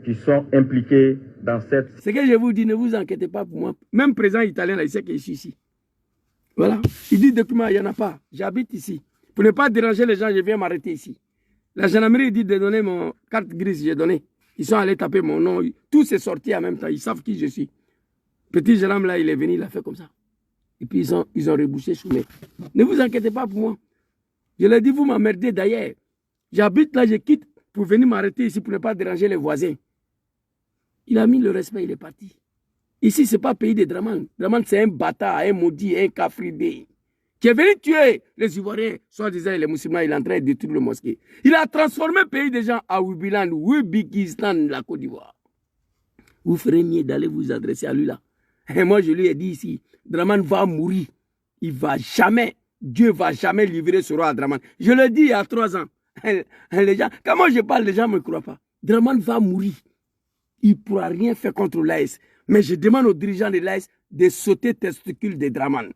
qui sont impliqués dans cette... Ce que je vous dis, ne vous inquiétez pas pour moi. Même président italien, là, il sait que je suis ici. Voilà. Il dit document, il n'y en a pas. J'habite ici. Pour ne pas déranger les gens, je viens m'arrêter ici. La gendarmerie dit de donner mon carte grise, j'ai donné. Ils sont allés taper mon nom. Tout s'est sorti en même temps. Ils savent qui je suis. Petit jeune homme là, il est venu, il a fait comme ça. Et puis ils ont rebouché sous mes. Ne vous inquiétez pas pour moi. Je leur ai dit, vous m'emmerdez d'ailleurs. J'habite là, je quitte pour venir m'arrêter ici pour ne pas déranger les voisins. Il a mis le respect, il est parti. Ici, ce n'est pas pays de Draman. Draman, c'est un bâtard, un maudit, un cafridé, qui est venu tuer les Ivoiriens, soi-disant les musulmans, il est en train de détruire le mosquée. Il a transformé le pays des gens à Oubiland, Wibikistan, la Côte d'Ivoire. Vous ferez mieux d'aller vous adresser à lui là. Et moi, je lui ai dit ici, Draman va mourir. Il va jamais, Dieu ne va jamais livrer ce roi à Draman. Je le dis il y a 3 ans. Les gens, quand moi je parle, les gens ne me croient pas. Draman va mourir. Il ne pourra rien faire contre l'AS. Mais je demande aux dirigeants de l'AS de sauter testicules de Draman.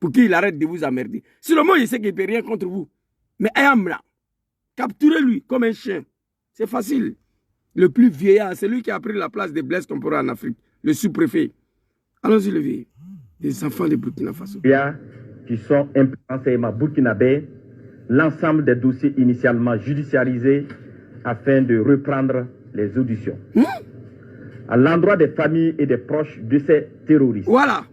Pour qu'il arrête de vous emmerder. Sinon, moi, je sais qu'il ne peut rien contre vous. Mais Ayamla, capturez-lui comme un chien. C'est facile. Le plus vieillard, c'est lui qui a pris la place de Blaise Compaoré en Afrique. Le sous-préfet. Allons-y, le vieux. Des enfants de Burkina Faso. Il y a qui sont implantés à burkinabé l'ensemble des dossiers initialement judiciarisés afin de reprendre les auditions. À l'endroit des familles et des proches de ces terroristes. Voilà.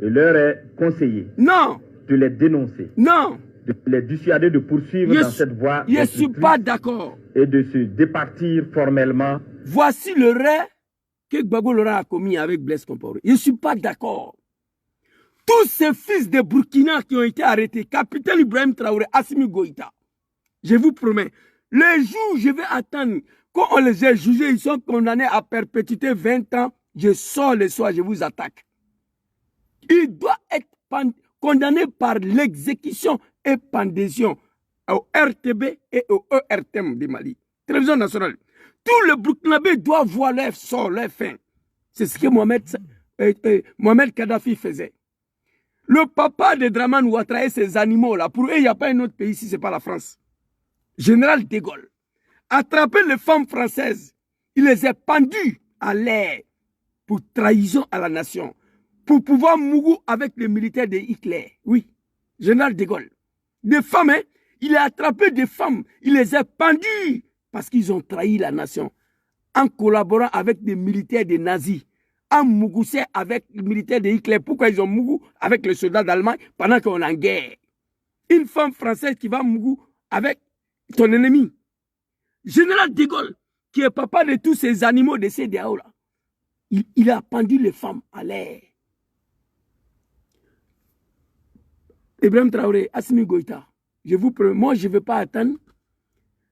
Il leur est conseillé Non. de les dénoncer. Non. De les dissuader de poursuivre dans cette voie. Je ne suis pas d'accord. Et de se départir formellement. Voici le rêve que Gbagbo Laurent a commis avec Blaise Compaoré. Je ne suis pas d'accord. Tous ces fils de Burkina qui ont été arrêtés, capitaine Ibrahim Traoré, Assimi Goïta, je vous promets, le jour où je vais attendre, quand on les a jugés, ils sont condamnés à perpétuité 20 ans, je sors le soir, je vous attaque. Il doit être condamné par l'exécution et pendaison au RTB et au ERTM de Mali, Télévision nationale. Tous les Burkinabés doivent voir leur sort, leur fin. C'est ce que Mohamed Kadhafi faisait. Le papa de Draman Ouattara et ces animaux-là, pour eux, il n'y a pas un autre pays si ce n'est pas la France. Général de Gaulle, attrapé les femmes françaises, il les a pendues à l'air pour trahison à la nation, pour pouvoir mourir avec les militaires de Hitler. Oui, Général de Gaulle. Des femmes, hein, il a attrapé des femmes, il les a pendues parce qu'ils ont trahi la nation en collaborant avec des militaires des nazis. En Mougoussé avec les militaires de Hitler. Pourquoi ils ont Mougou avec les soldats d'Allemagne pendant qu'on est en guerre? Une femme française qui va Mougou avec ton ennemi. Général de Gaulle, qui est papa de tous ces animaux de CEDEAO, là, il a pendu les femmes à l'air. Ibrahim Traoré, Assimi Goïta, je vous promets, moi je ne vais pas attendre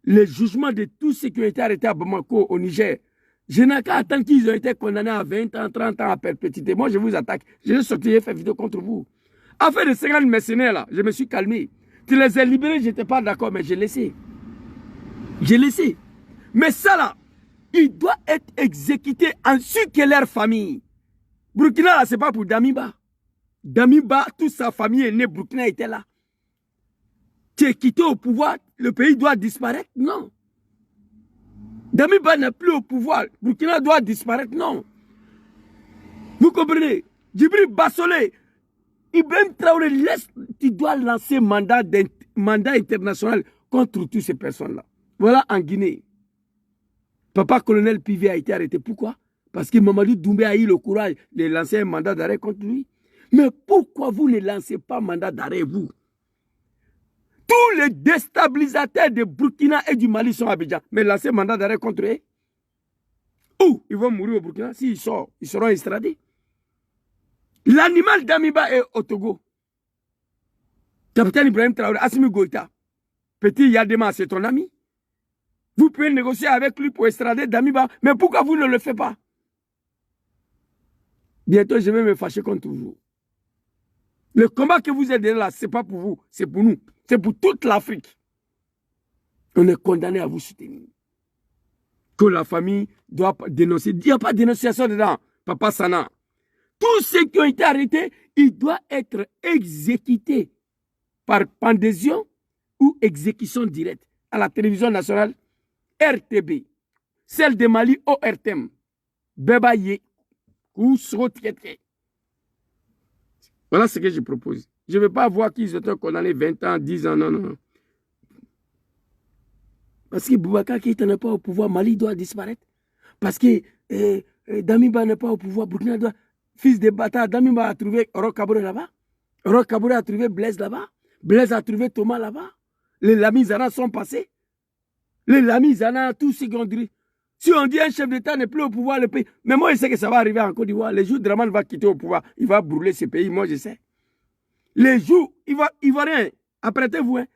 le jugement de tous ceux qui ont été arrêtés à Bamako, au Niger. Je n'ai qu'à attendre qu'ils ont été condamnés à 20 ans, 30 ans à perpétuité. Moi, je vous attaque. Je vais sortir et faire vidéo contre vous. Affaire de 50 mercenaires, là, je me suis calmé. Tu les as libérés, je n'étais pas d'accord, mais j'ai laissé. J'ai laissé. Mais ça, là, il doit être exécuté ainsi que leur famille. Burkina, là, ce n'est pas pour Damiba. Damiba, toute sa famille est née, Burkina était là. Tu es quitté au pouvoir, le pays doit disparaître? Non. Damiba n'est plus au pouvoir. Burkina doit disparaître. Non. Vous comprenez? Djibril Bassolé, Ibrahim Traoré, tu dois lancer mandat international contre toutes ces personnes-là. Voilà en Guinée. Papa colonel Pivet a été arrêté. Pourquoi? Parce que Mamadou Doumbé a eu le courage de lancer un mandat d'arrêt contre lui. Mais pourquoi vous ne lancez pas mandat d'arrêt, vous? Tous les déstabilisateurs de Burkina et du Mali sont à Abidjan. Mais lancez mandat d'arrêt contre eux. Où ils vont mourir au Burkina. S'ils sortent, ils seront extradés. L'animal d'Amiba est au Togo. Capitaine Ibrahim Traoré, Assimi Goïta. Petit Yadema, c'est ton ami. Vous pouvez négocier avec lui pour extrader Damiba. Mais pourquoi vous ne le faites pas? Bientôt, je vais me fâcher contre vous. Le combat que vous êtes là, ce n'est pas pour vous, c'est pour nous. C'est pour toute l'Afrique. On est condamné à vous soutenir. Que la famille doit dénoncer. Il n'y a pas de dénonciation dedans, Papa Sana. Tous ceux qui ont été arrêtés, ils doivent être exécutés par pendaison ou exécution directe à la télévision nationale RTB, celle de Mali ORTM, Bebaye ou Sotiete. Voilà ce que je propose. Je ne veux pas voir qu'ils étaient condamnés 20 ans, 10 ans, non, non. Parce que Boubacar Keïta n'est pas au pouvoir, Mali doit disparaître. Parce que Damiba n'est pas au pouvoir, Burkina doit... Fils de bâtard, Damiba a trouvé Roch Kaboré là-bas. Roch Kaboré a trouvé Blaise là-bas. Blaise a trouvé Thomas là-bas. Les Lamizana sont passés. Les Lamizana, tous ces gondries. Si on dit un chef d'État n'est plus au pouvoir, le pays... Mais moi, je sais que ça va arriver en Côte d'Ivoire. Les jours Draman va quitter au pouvoir, il va brûler ce pays, moi je sais. Les jours, Ivoiriens, apprêtez-vous, hein.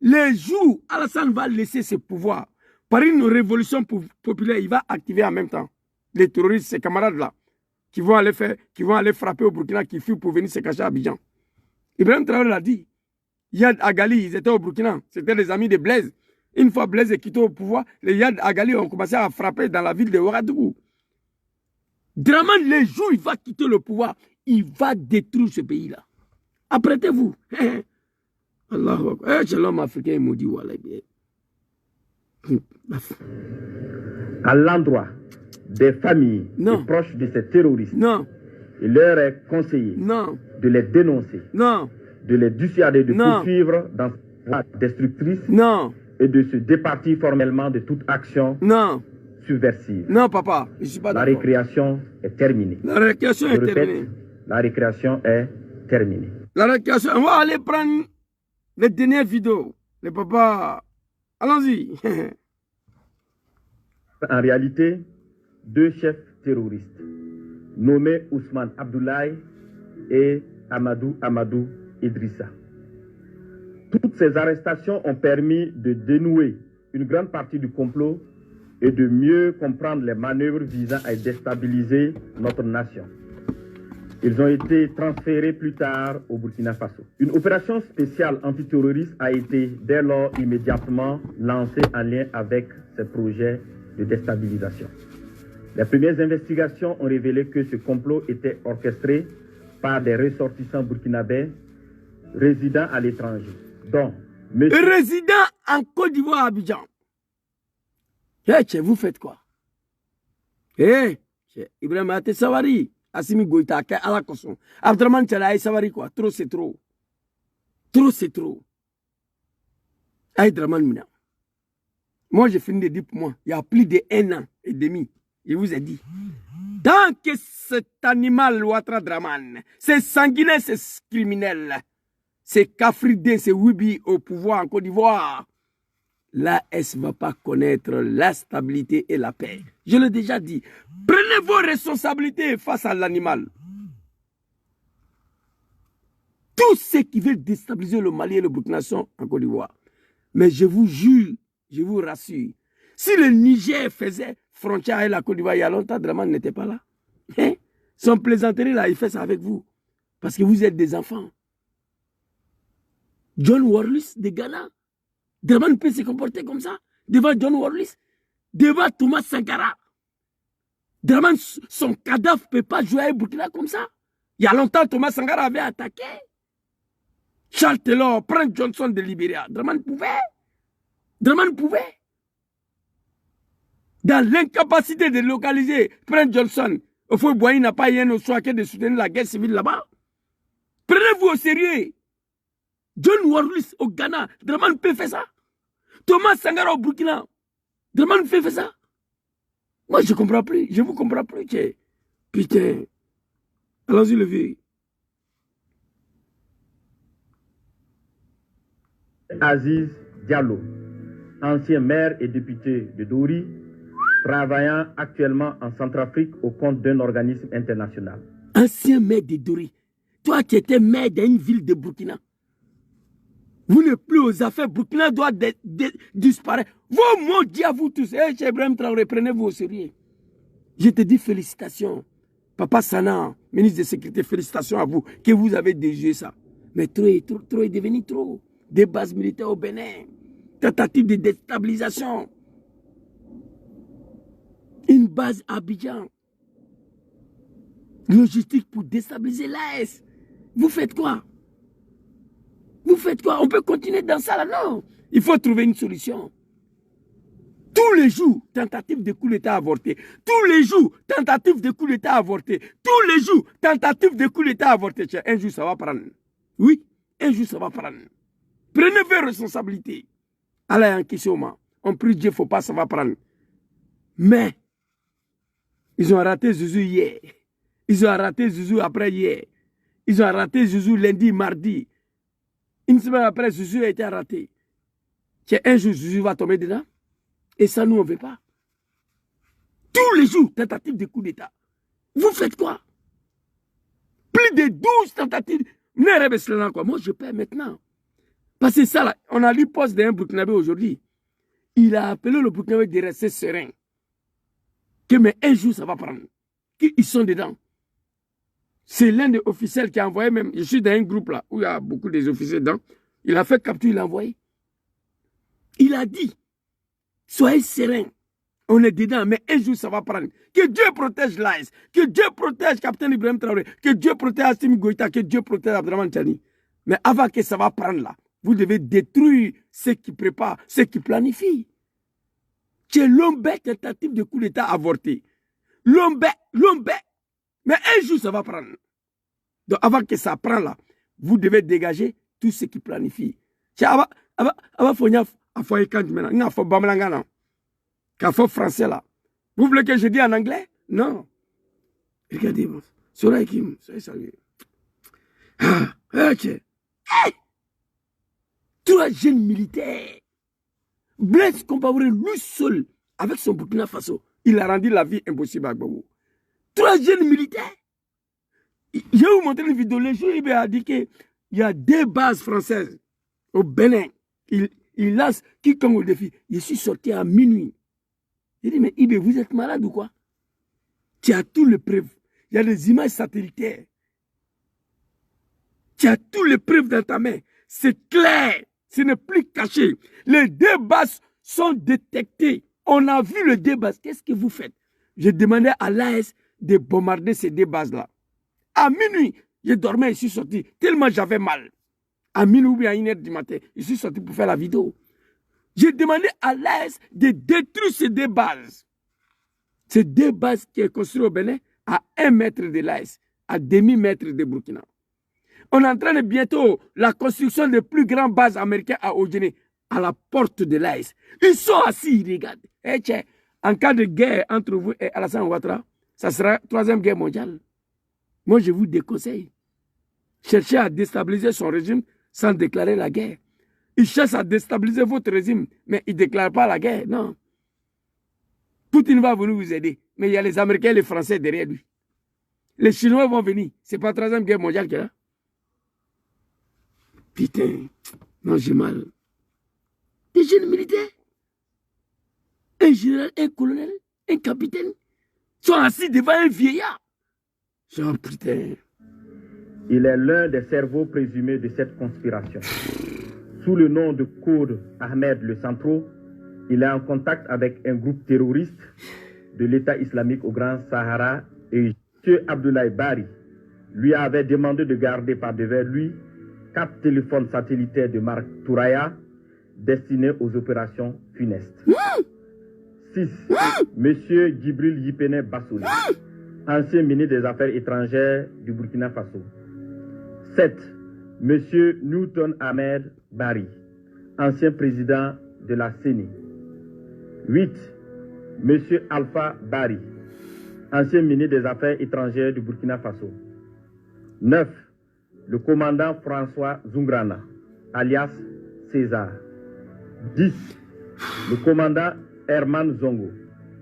Les jours, Alassane va laisser ses pouvoirs. Par une révolution populaire, il va activer en même temps les terroristes, ses camarades-là, qui vont aller frapper au Burkina, qui fuient pour venir se cacher à Abidjan. Ibrahim Traoré l'a dit. Yad Agali, ils étaient au Burkina. C'était les amis de Blaise. Une fois Blaise est quitté au pouvoir, les Yad Agali ont commencé à frapper dans la ville de Ouagadougou. Draman, les jours il va quitter le pouvoir, il va détruire ce pays-là. Apprêtez-vous. Allahu Akbar. C'est l'homme africain maudit. À l'endroit des familles et proches de ces terroristes, il leur est conseillé de les dénoncer, de les dissuader de poursuivre dans la destructrice et de se départir formellement de toute action subversive. Non, papa, je ne suis pas La d'accord. récréation est terminée. La récréation Je est répète, terminée. la récréation est terminée. La récréation, on va aller prendre les dernières vidéos. Les papas, allons-y. En réalité, deux chefs terroristes, nommés Ousmane Abdoulaye et Amadou Idrissa. Toutes ces arrestations ont permis de dénouer une grande partie du complot et de mieux comprendre les manœuvres visant à déstabiliser notre nation. Ils ont été transférés plus tard au Burkina Faso. Une opération spéciale antiterroriste a été dès lors immédiatement lancée en lien avec ces projets de déstabilisation. Les premières investigations ont révélé que ce complot était orchestré par des ressortissants burkinabés résidant à l'étranger, dont monsieur... Résident en Côte d'Ivoire à Abidjan. Vous faites quoi? Ibrahim Ate Sawari, Assimi Goïta, Alakoson. Abdraman Tchalaï Sawari quoi? Trop c'est trop. Trop c'est trop. Aïdraman Mina. Moi j'ai fini de dire pour moi, il y a plus d'1 an et demi, je vous ai dit. Tant que cet animal Ouattara Draman, c'est sanguinaire, c'est criminel, c'est Kafridé, c'est Wibi au pouvoir en Côte d'Ivoire, l'AS ne va pas connaître la stabilité et la paix. Je l'ai déjà dit. Prenez vos responsabilités face à l'animal. Tous ceux qui veulent déstabiliser le Mali et le Burkina sont en Côte d'Ivoire. Mais je vous jure, je vous rassure, si le Niger faisait frontière avec la Côte d'Ivoire, il y a longtemps, Draman n'était pas là. Hein? Son plaisanterie là, il fait ça avec vous. Parce que vous êtes des enfants. John Warlis de Ghana, Draman peut se comporter comme ça devant John Warlis, devant Thomas Sankara. Draman, son cadavre ne peut pas jouer à Burkina comme ça. Il y a longtemps, Thomas Sankara avait attaqué. Charles Taylor, Frank Johnson de Libéria. Draman pouvait. Draman pouvait. Dans l'incapacité de localiser Frank Johnson, au fond, Boyi n'a pas eu au choix que de soutenir la guerre civile là-bas. Prenez-vous au sérieux. John Warlis au Ghana, Draman peut faire ça. Thomas Sankara au Burkina, Draman peut faire ça. Moi, je ne comprends plus. Je ne vous comprends plus. Putain. Allons-y, le vieux. Aziz Diallo, ancien maire et député de Dori, travaillant actuellement en Centrafrique au compte d'un organisme international. Ancien maire de Dori. Toi qui étais maire d'une ville de Burkina. Vous n'êtes plus aux affaires. Burkina doit disparaître. Vos mots disent à vous tous. Hey, Cheikh Ibrahim Traoré, prenez-vous au sérieux. Je te dis félicitations. Papa Sana, ministre de Sécurité, félicitations à vous que vous avez déjoué ça. Mais trop est devenu trop. Des bases militaires au Bénin. Tentative de déstabilisation. Une base à Abidjan. Logistique pour déstabiliser l'AS. Vous faites quoi? Vous faites quoi? On peut continuer dans ça là? Non. Il faut trouver une solution. Tous les jours, tentative de coup d'État avorté. Tous les jours, tentative de coup d'État avorté. Tous les jours, tentative de coup d'État avorté. Un jour, ça va prendre. Oui, un jour, ça va prendre. Prenez vos responsabilités. Allez, en question, on prie Dieu, il ne faut pas, ça va prendre. Mais, ils ont raté Zouzou hier. Ils ont raté Zouzou après hier. Ils ont raté Zouzou lundi, mardi. Une semaine après, Zouzou a été raté. Un jour, Zouzou va tomber dedans. Et ça, nous, on ne veut pas. Tous les jours, tentative de coup d'État. Vous faites quoi? Plus de 12 tentatives. Moi, je paie maintenant. Parce que ça, là, on a lu poste d'un Burkinabé aujourd'hui. Il a appelé le Burkinabé de rester serein. Que mais un jour, ça va prendre. Qu'ils sont dedans. C'est l'un des officiels qui a envoyé même. Je suis dans un groupe là où il y a beaucoup des officiers dedans. Il a fait capture, il a envoyé. Il a dit, soyez serein. On est dedans, mais un jour ça va prendre. Que Dieu protège l'AS. Que Dieu protège Capitaine Ibrahim Traoré. Que Dieu protège Assimi Goïta. Que Dieu protège Abdraman Tchani. Mais avant que ça va prendre là, vous devez détruire ceux qui préparent, ceux qui planifient. Que Lombe, tentative de coup d'État avorté. Lombe. Mais un jour, ça va prendre. Donc, avant que ça prenne là, vous devez dégager tout ce qui planifie. Français là. Vous voulez que je dise en anglais? Non. Regardez, Soleil Kim, soyez salué. Ah, ok. Hey! 3 jeunes militaires. Blaise Compaoré, lui seul, avec son Burkina Faso, il a rendu la vie impossible à Gbagbo. 3 jeunes militaires. Je vais vous montrer une vidéo. Le jour où il a dit qu'il y a 2 bases françaises au Bénin. Il lance quiconque au défi. Je suis sorti à minuit. Il dit, mais Ibé, vous êtes malade ou quoi? Tu as tous les preuves. Il y a des images satellitaires. Tu as tous les preuves dans ta main. C'est clair. Ce n'est plus caché. Les 2 bases sont détectées. On a vu les 2 bases. Qu'est-ce que vous faites? Je demandais à l'AS de bombarder ces 2 bases-là. À minuit, je dormais, je suis sorti. Tellement j'avais mal. À minuit ou bien à 1h du matin, je suis sorti pour faire la vidéo. J'ai demandé à l'AS de détruire ces 2 bases. Ces 2 bases qui sont construites au Bénin à 1 mètre de l'AS, à demi-mètre de Burkina. On est en train de bientôt la construction des plus grandes bases américaines à Ogéné, à la porte de l'AS. Ils sont assis, ils regardent. Eh, tiens, en cas de guerre entre vous et Alassane Ouattara, ça sera 3e guerre mondiale. Moi, je vous déconseille. Cherchez à déstabiliser son régime sans déclarer la guerre. Il cherche à déstabiliser votre régime, mais il ne déclare pas la guerre, non. Poutine va venir vous aider, mais il y a les Américains et les Français derrière lui. Les Chinois vont venir. Ce n'est pas la 3e guerre mondiale qu'il y a. Putain, non, j'ai mal. Des jeunes militaires, un général, un colonel, un capitaine, sont assis devant un vieillard. Genre, putain. Il est l'un des cerveaux présumés de cette conspiration. Sous le nom de Code Ahmed le Centro, il est en contact avec un groupe terroriste de l'État islamique au Grand Sahara et M. Abdoulaye Bari lui avait demandé de garder par devers lui 4 téléphones satellitaires de marque Touraya destinés aux opérations funestes. 6. M. Djibril Yipene Bassouli, ancien ministre des Affaires étrangères du Burkina Faso. 7. M. Newton Ahmed Bari, ancien président de la CENI. 8. M. Alpha Bari, ancien ministre des Affaires étrangères du Burkina Faso. 9. Le commandant François Zungrana, alias César. 10. Le commandant Herman Zongo,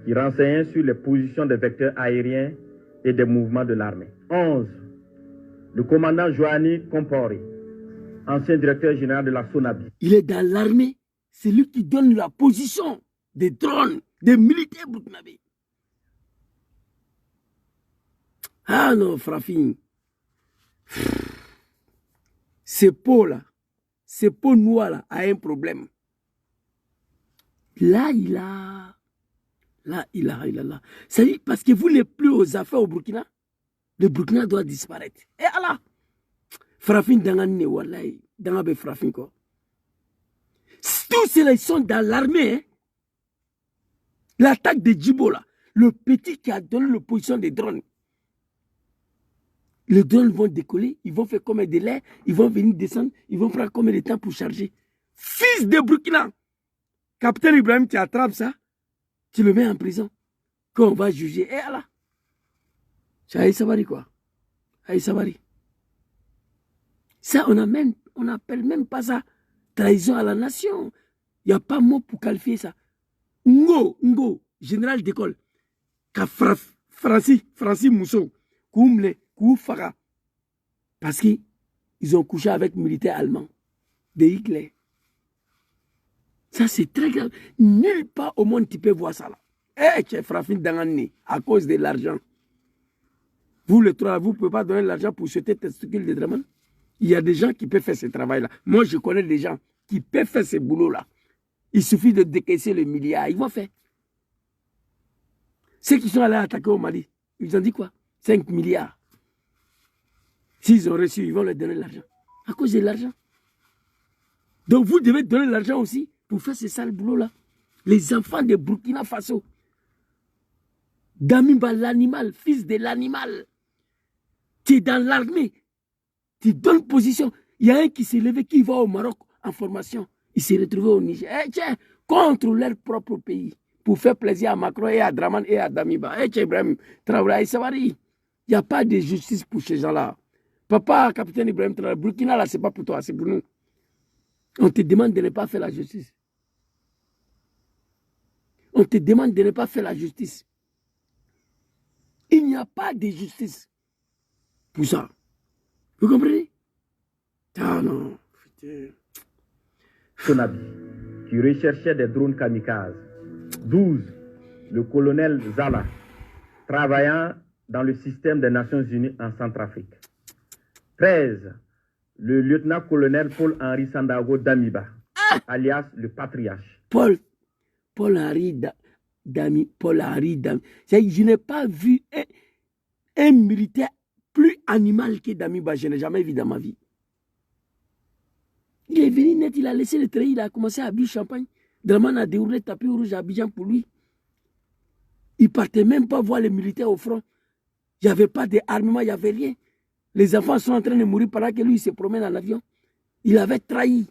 qui renseignait sur les positions des vecteurs aériens et des mouvements de l'armée. 11. Le commandant Joanny Compaoré, ancien directeur général de la SONABI. Il est dans l'armée. C'est lui qui donne la position des drones, des militaires burkinabés. Ah non, Frafine. Ces peaux-là, ces peaux noires-là, a un problème. Là, il a. C'est parce que vous n'êtes plus aux affaires au Burkina. Le Burkina doit disparaître. Et Allah, Frafine Dangane, Wallahi, Dangabe Frafine quoi. Tous ceux-là, ils sont dans l'armée. Hein? L'attaque de Djibo, là, le petit qui a donné l'opposition des drones. Les drones vont décoller, ils vont faire comme des laits, ils vont venir descendre, ils vont prendre combien de temps pour charger. Fils de Burkina, capitaine Ibrahim, tu attrapes ça, tu le mets en prison. Quand on va juger, et Allah. C'est Aïe Sabari quoi. Aïe Sabari. Ça, on n'appelle même pas ça trahison à la nation. Il n'y a pas mot pour qualifier ça. Ngo, général d'école. Francis Mousseau, Koumle, Koufara. Parce qu'ils ont couché avec militaires allemands de Hitler. Ça, c'est très grave. Nulle part au monde tu peux voir ça là. Eh, tu es Frafine Dangane à cause de l'argent. Vous, les trois, vous ne pouvez pas donner l'argent pour jeter testicules de Draman. Il y a des gens qui peuvent faire ce travail-là. Moi, je connais des gens qui peuvent faire ce boulot-là. Il suffit de décaisser le milliard. Ils vont faire. Ceux qui sont allés attaquer au Mali, ils ont dit quoi? 5 milliards. S'ils ont reçu, ils vont leur donner l'argent. À cause de l'argent. Donc, vous devez donner l'argent aussi pour faire ce sale boulot-là. Les enfants de Burkina Faso. Damiba, l'animal, fils de l'animal. Tu es dans l'armée. Tu donnes position. Il y a un qui s'est levé, qui va au Maroc en formation. Il s'est retrouvé au Niger. Eh, tiens, contre leur propre pays. pour faire plaisir à Macron et à Draman et à Damiba. Et Ibrahim Traoré, il n'y a pas de justice pour ces gens-là. Papa, capitaine Ibrahim Traoré, Burkina, là, ce n'est pas pour toi, c'est pour nous. On te demande de ne pas faire la justice. On te demande de ne pas faire la justice. Il n'y a pas de justice pour ça. Vous comprenez? Ah non, putain. Sonabi, qui recherchait des drones kamikazes. 12, le colonel Zala, travaillant dans le système des Nations Unies en Centrafrique. 13, le lieutenant-colonel Paul-Henri Sandaogo Damiba, alias le patriarche. Paul-Henri Dami. Je n'ai pas vu un militaire plus animal que Damiba. Je n'ai jamais vu dans ma vie. Il est venu net, il a laissé le train, il a commencé à boire champagne. Draman a déroulé le tapis rouge à Abidjan pour lui. Il ne partait même pas voir les militaires au front. Il n'y avait pas d'armement, il n'y avait rien. Les enfants sont en train de mourir pendant que lui il se promène en avion. Il avait trahi.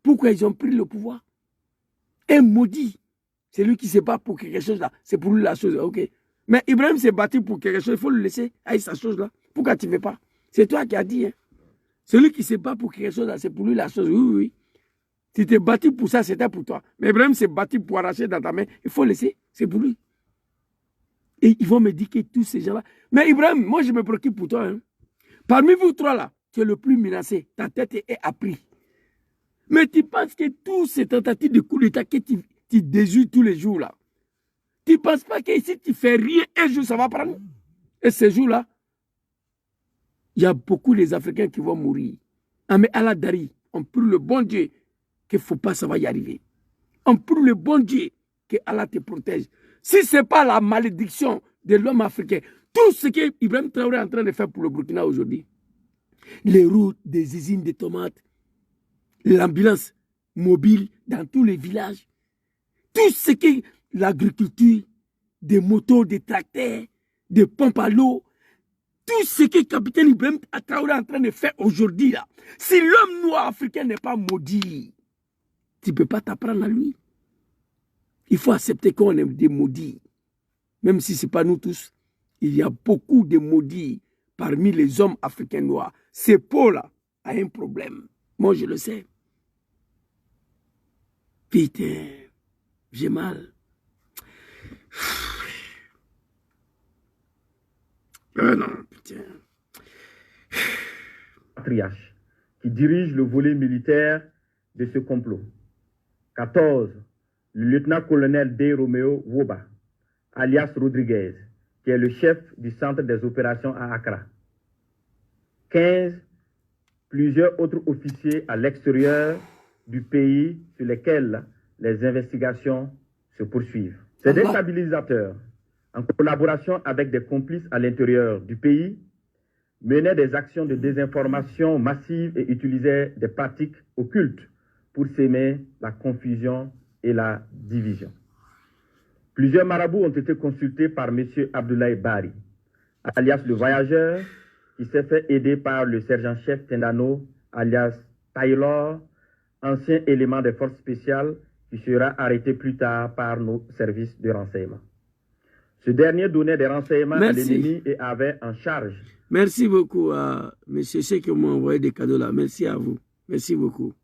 Pourquoi ils ont pris le pouvoir? Un maudit. C'est lui qui ne se bat pour quelque chose là. C'est pour lui la chose. Ok. Mais Ibrahim s'est battu pour quelque chose. Il faut le laisser avec sa chose là. Pourquoi tu ne veux pas? C'est toi qui as dit. Hein? Celui qui se bat pour quelque chose là, c'est pour lui la chose. Oui, oui. Si tu t'es battu pour ça, c'était pour toi. Mais Ibrahim s'est battu pour arracher dans ta main. Il faut laisser. C'est pour lui. Et ils vont me dire que tous ces gens-là. Mais Ibrahim, moi je me préoccupe pour toi. Hein? Parmi vous trois là, tu es le plus menacé. Ta tête est à prix. Mais tu penses que tous ces tentatives de coup d'État que tu déjoues tous les jours là, tu ne penses pas qu'ici tu ne fais rien, un jour ça va prendre? Et ces jours-là, il y a beaucoup des Africains qui vont mourir. Ah, mais Allah Dari, on prie le bon Dieu qu'il ne faut pas, ça va y arriver. On prie le bon Dieu que Allah te protège. Si ce n'est pas la malédiction de l'homme africain, tout ce qu'Ibrahim Traoré est en train de faire pour le Burkina aujourd'hui, les routes, des usines de tomates, l'ambulance mobile dans tous les villages, tout ce qui est l'agriculture, des motos, des tracteurs, des pompes à l'eau, tout ce que le capitaine Ibrahim Traoré est en train de faire aujourd'hui, là, si l'homme noir africain n'est pas maudit, tu ne peux pas t'apprendre à lui. Il faut accepter qu'on est des maudits. Même si ce n'est pas nous tous, il y a beaucoup de maudits parmi les hommes africains noirs. Ce Paul-là a un problème. Moi, je le sais. Putain, j'ai mal. Ah non, putain. Patriarche, qui dirige le volet militaire de ce complot. 14, le lieutenant-colonel D. Romeo Woba, alias Rodriguez, qui est le chef du centre des opérations à Accra. 15, plusieurs autres officiers à l'extérieur du pays sur lesquels les investigations se poursuivent. Ces déstabilisateurs, en collaboration avec des complices à l'intérieur du pays, menaient des actions de désinformation massive et utilisaient des pratiques occultes pour s'aimer la confusion et la division. Plusieurs marabouts ont été consultés par M. Abdoulaye Bari, alias le voyageur, qui s'est fait aider par le sergent-chef Tendano, alias Taylor, ancien élément des forces spéciales, qui sera arrêté plus tard par nos services de renseignement. Ce dernier donnait des renseignements à l'ennemi et avait en charge. Merci beaucoup à M. Cheikh qui m'a envoyé des cadeaux là. Merci à vous. Merci beaucoup.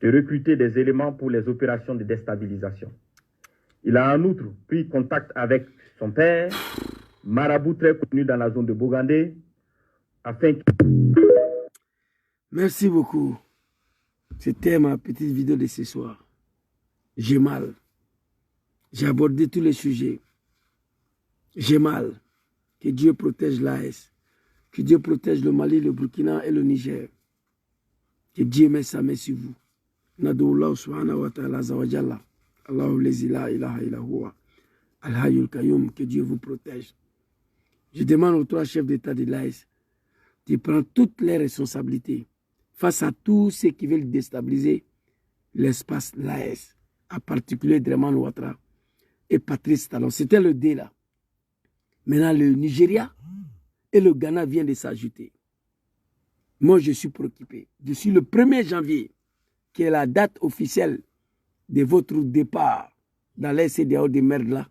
De recruter des éléments pour les opérations de déstabilisation. Il a en outre pris contact avec son père, marabout très connu dans la zone de Bogandé, afin que... Merci beaucoup. C'était ma petite vidéo de ce soir. J'ai mal. J'ai abordé tous les sujets. J'ai mal. Que Dieu protège l'AS. Que Dieu protège le Mali, le Burkina et le Niger. Que Dieu mette sa main sur vous. Nadoullah subhanahu wa ta'ala zawajalla. Allahu lezi la ilaha illa huwa. Al-Hayyul Qayyum. Que Dieu vous protège. Je demande aux trois chefs d'État de l'AS de prendre toutes les responsabilités face à tous ceux qui veulent déstabiliser l'espace l'AS, en particulier Draman Ouattara et Patrice Talon. C'était le D là. Maintenant, le Nigeria et le Ghana viennent de s'ajouter. Moi, je suis préoccupé. D'ici le 1er janvier, qui est la date officielle de votre départ dans les CDAO de merde là,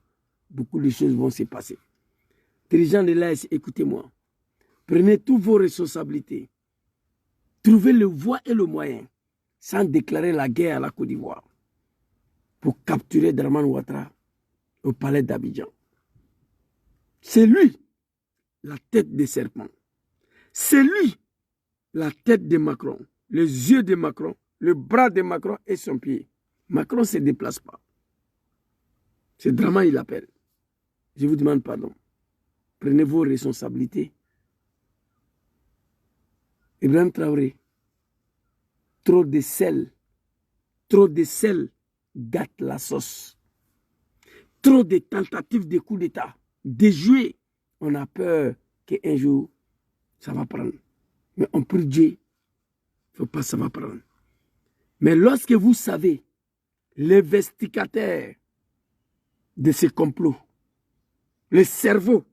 beaucoup de choses vont se passer. Dirigeants de l'AS, écoutez-moi. Prenez toutes vos responsabilités. Trouvez le voie et le moyen, sans déclarer la guerre à la Côte d'Ivoire, pour capturer Dramane Ouattara au palais d'Abidjan. C'est lui, la tête des serpents. C'est lui, la tête de Macron, les yeux de Macron, le bras de Macron et son pied. Macron ne se déplace pas. C'est Dramane, il appelle. Je vous demande pardon. Prenez vos responsabilités. Ibrahim Traoré, trop de sel gâte la sauce. Trop de tentatives de coup d'État, déjouées. On a peur qu'un jour, ça va prendre. Mais on prie Dieu, il ne faut pas que ça va prendre. Mais lorsque vous savez, l'investigateur de ces complots, le cerveau,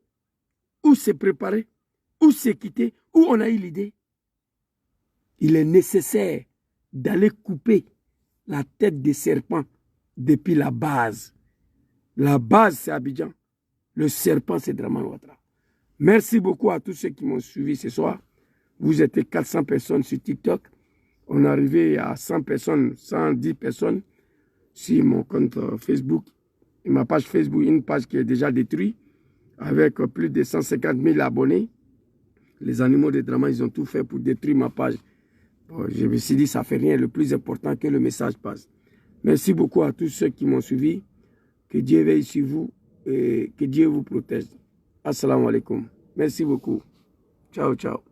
où s'est préparé, où s'est quitté, où on a eu l'idée, il est nécessaire d'aller couper la tête des serpents depuis la base. La base, c'est Abidjan. Le serpent, c'est Dramane Ouattara. Merci beaucoup à tous ceux qui m'ont suivi ce soir. Vous êtes 400 personnes sur TikTok. On est arrivé à 100 personnes, 110 personnes sur mon compte Facebook. Et ma page Facebook, une page qui est déjà détruite, avec plus de 150 000 abonnés. Les animaux de Dramane, ils ont tout fait pour détruire ma page. Bon, je me suis dit, ça ne fait rien. Le plus important, que le message passe. Merci beaucoup à tous ceux qui m'ont suivi. Que Dieu veille sur vous et que Dieu vous protège. Assalamu alaikum. Merci beaucoup. Ciao, ciao.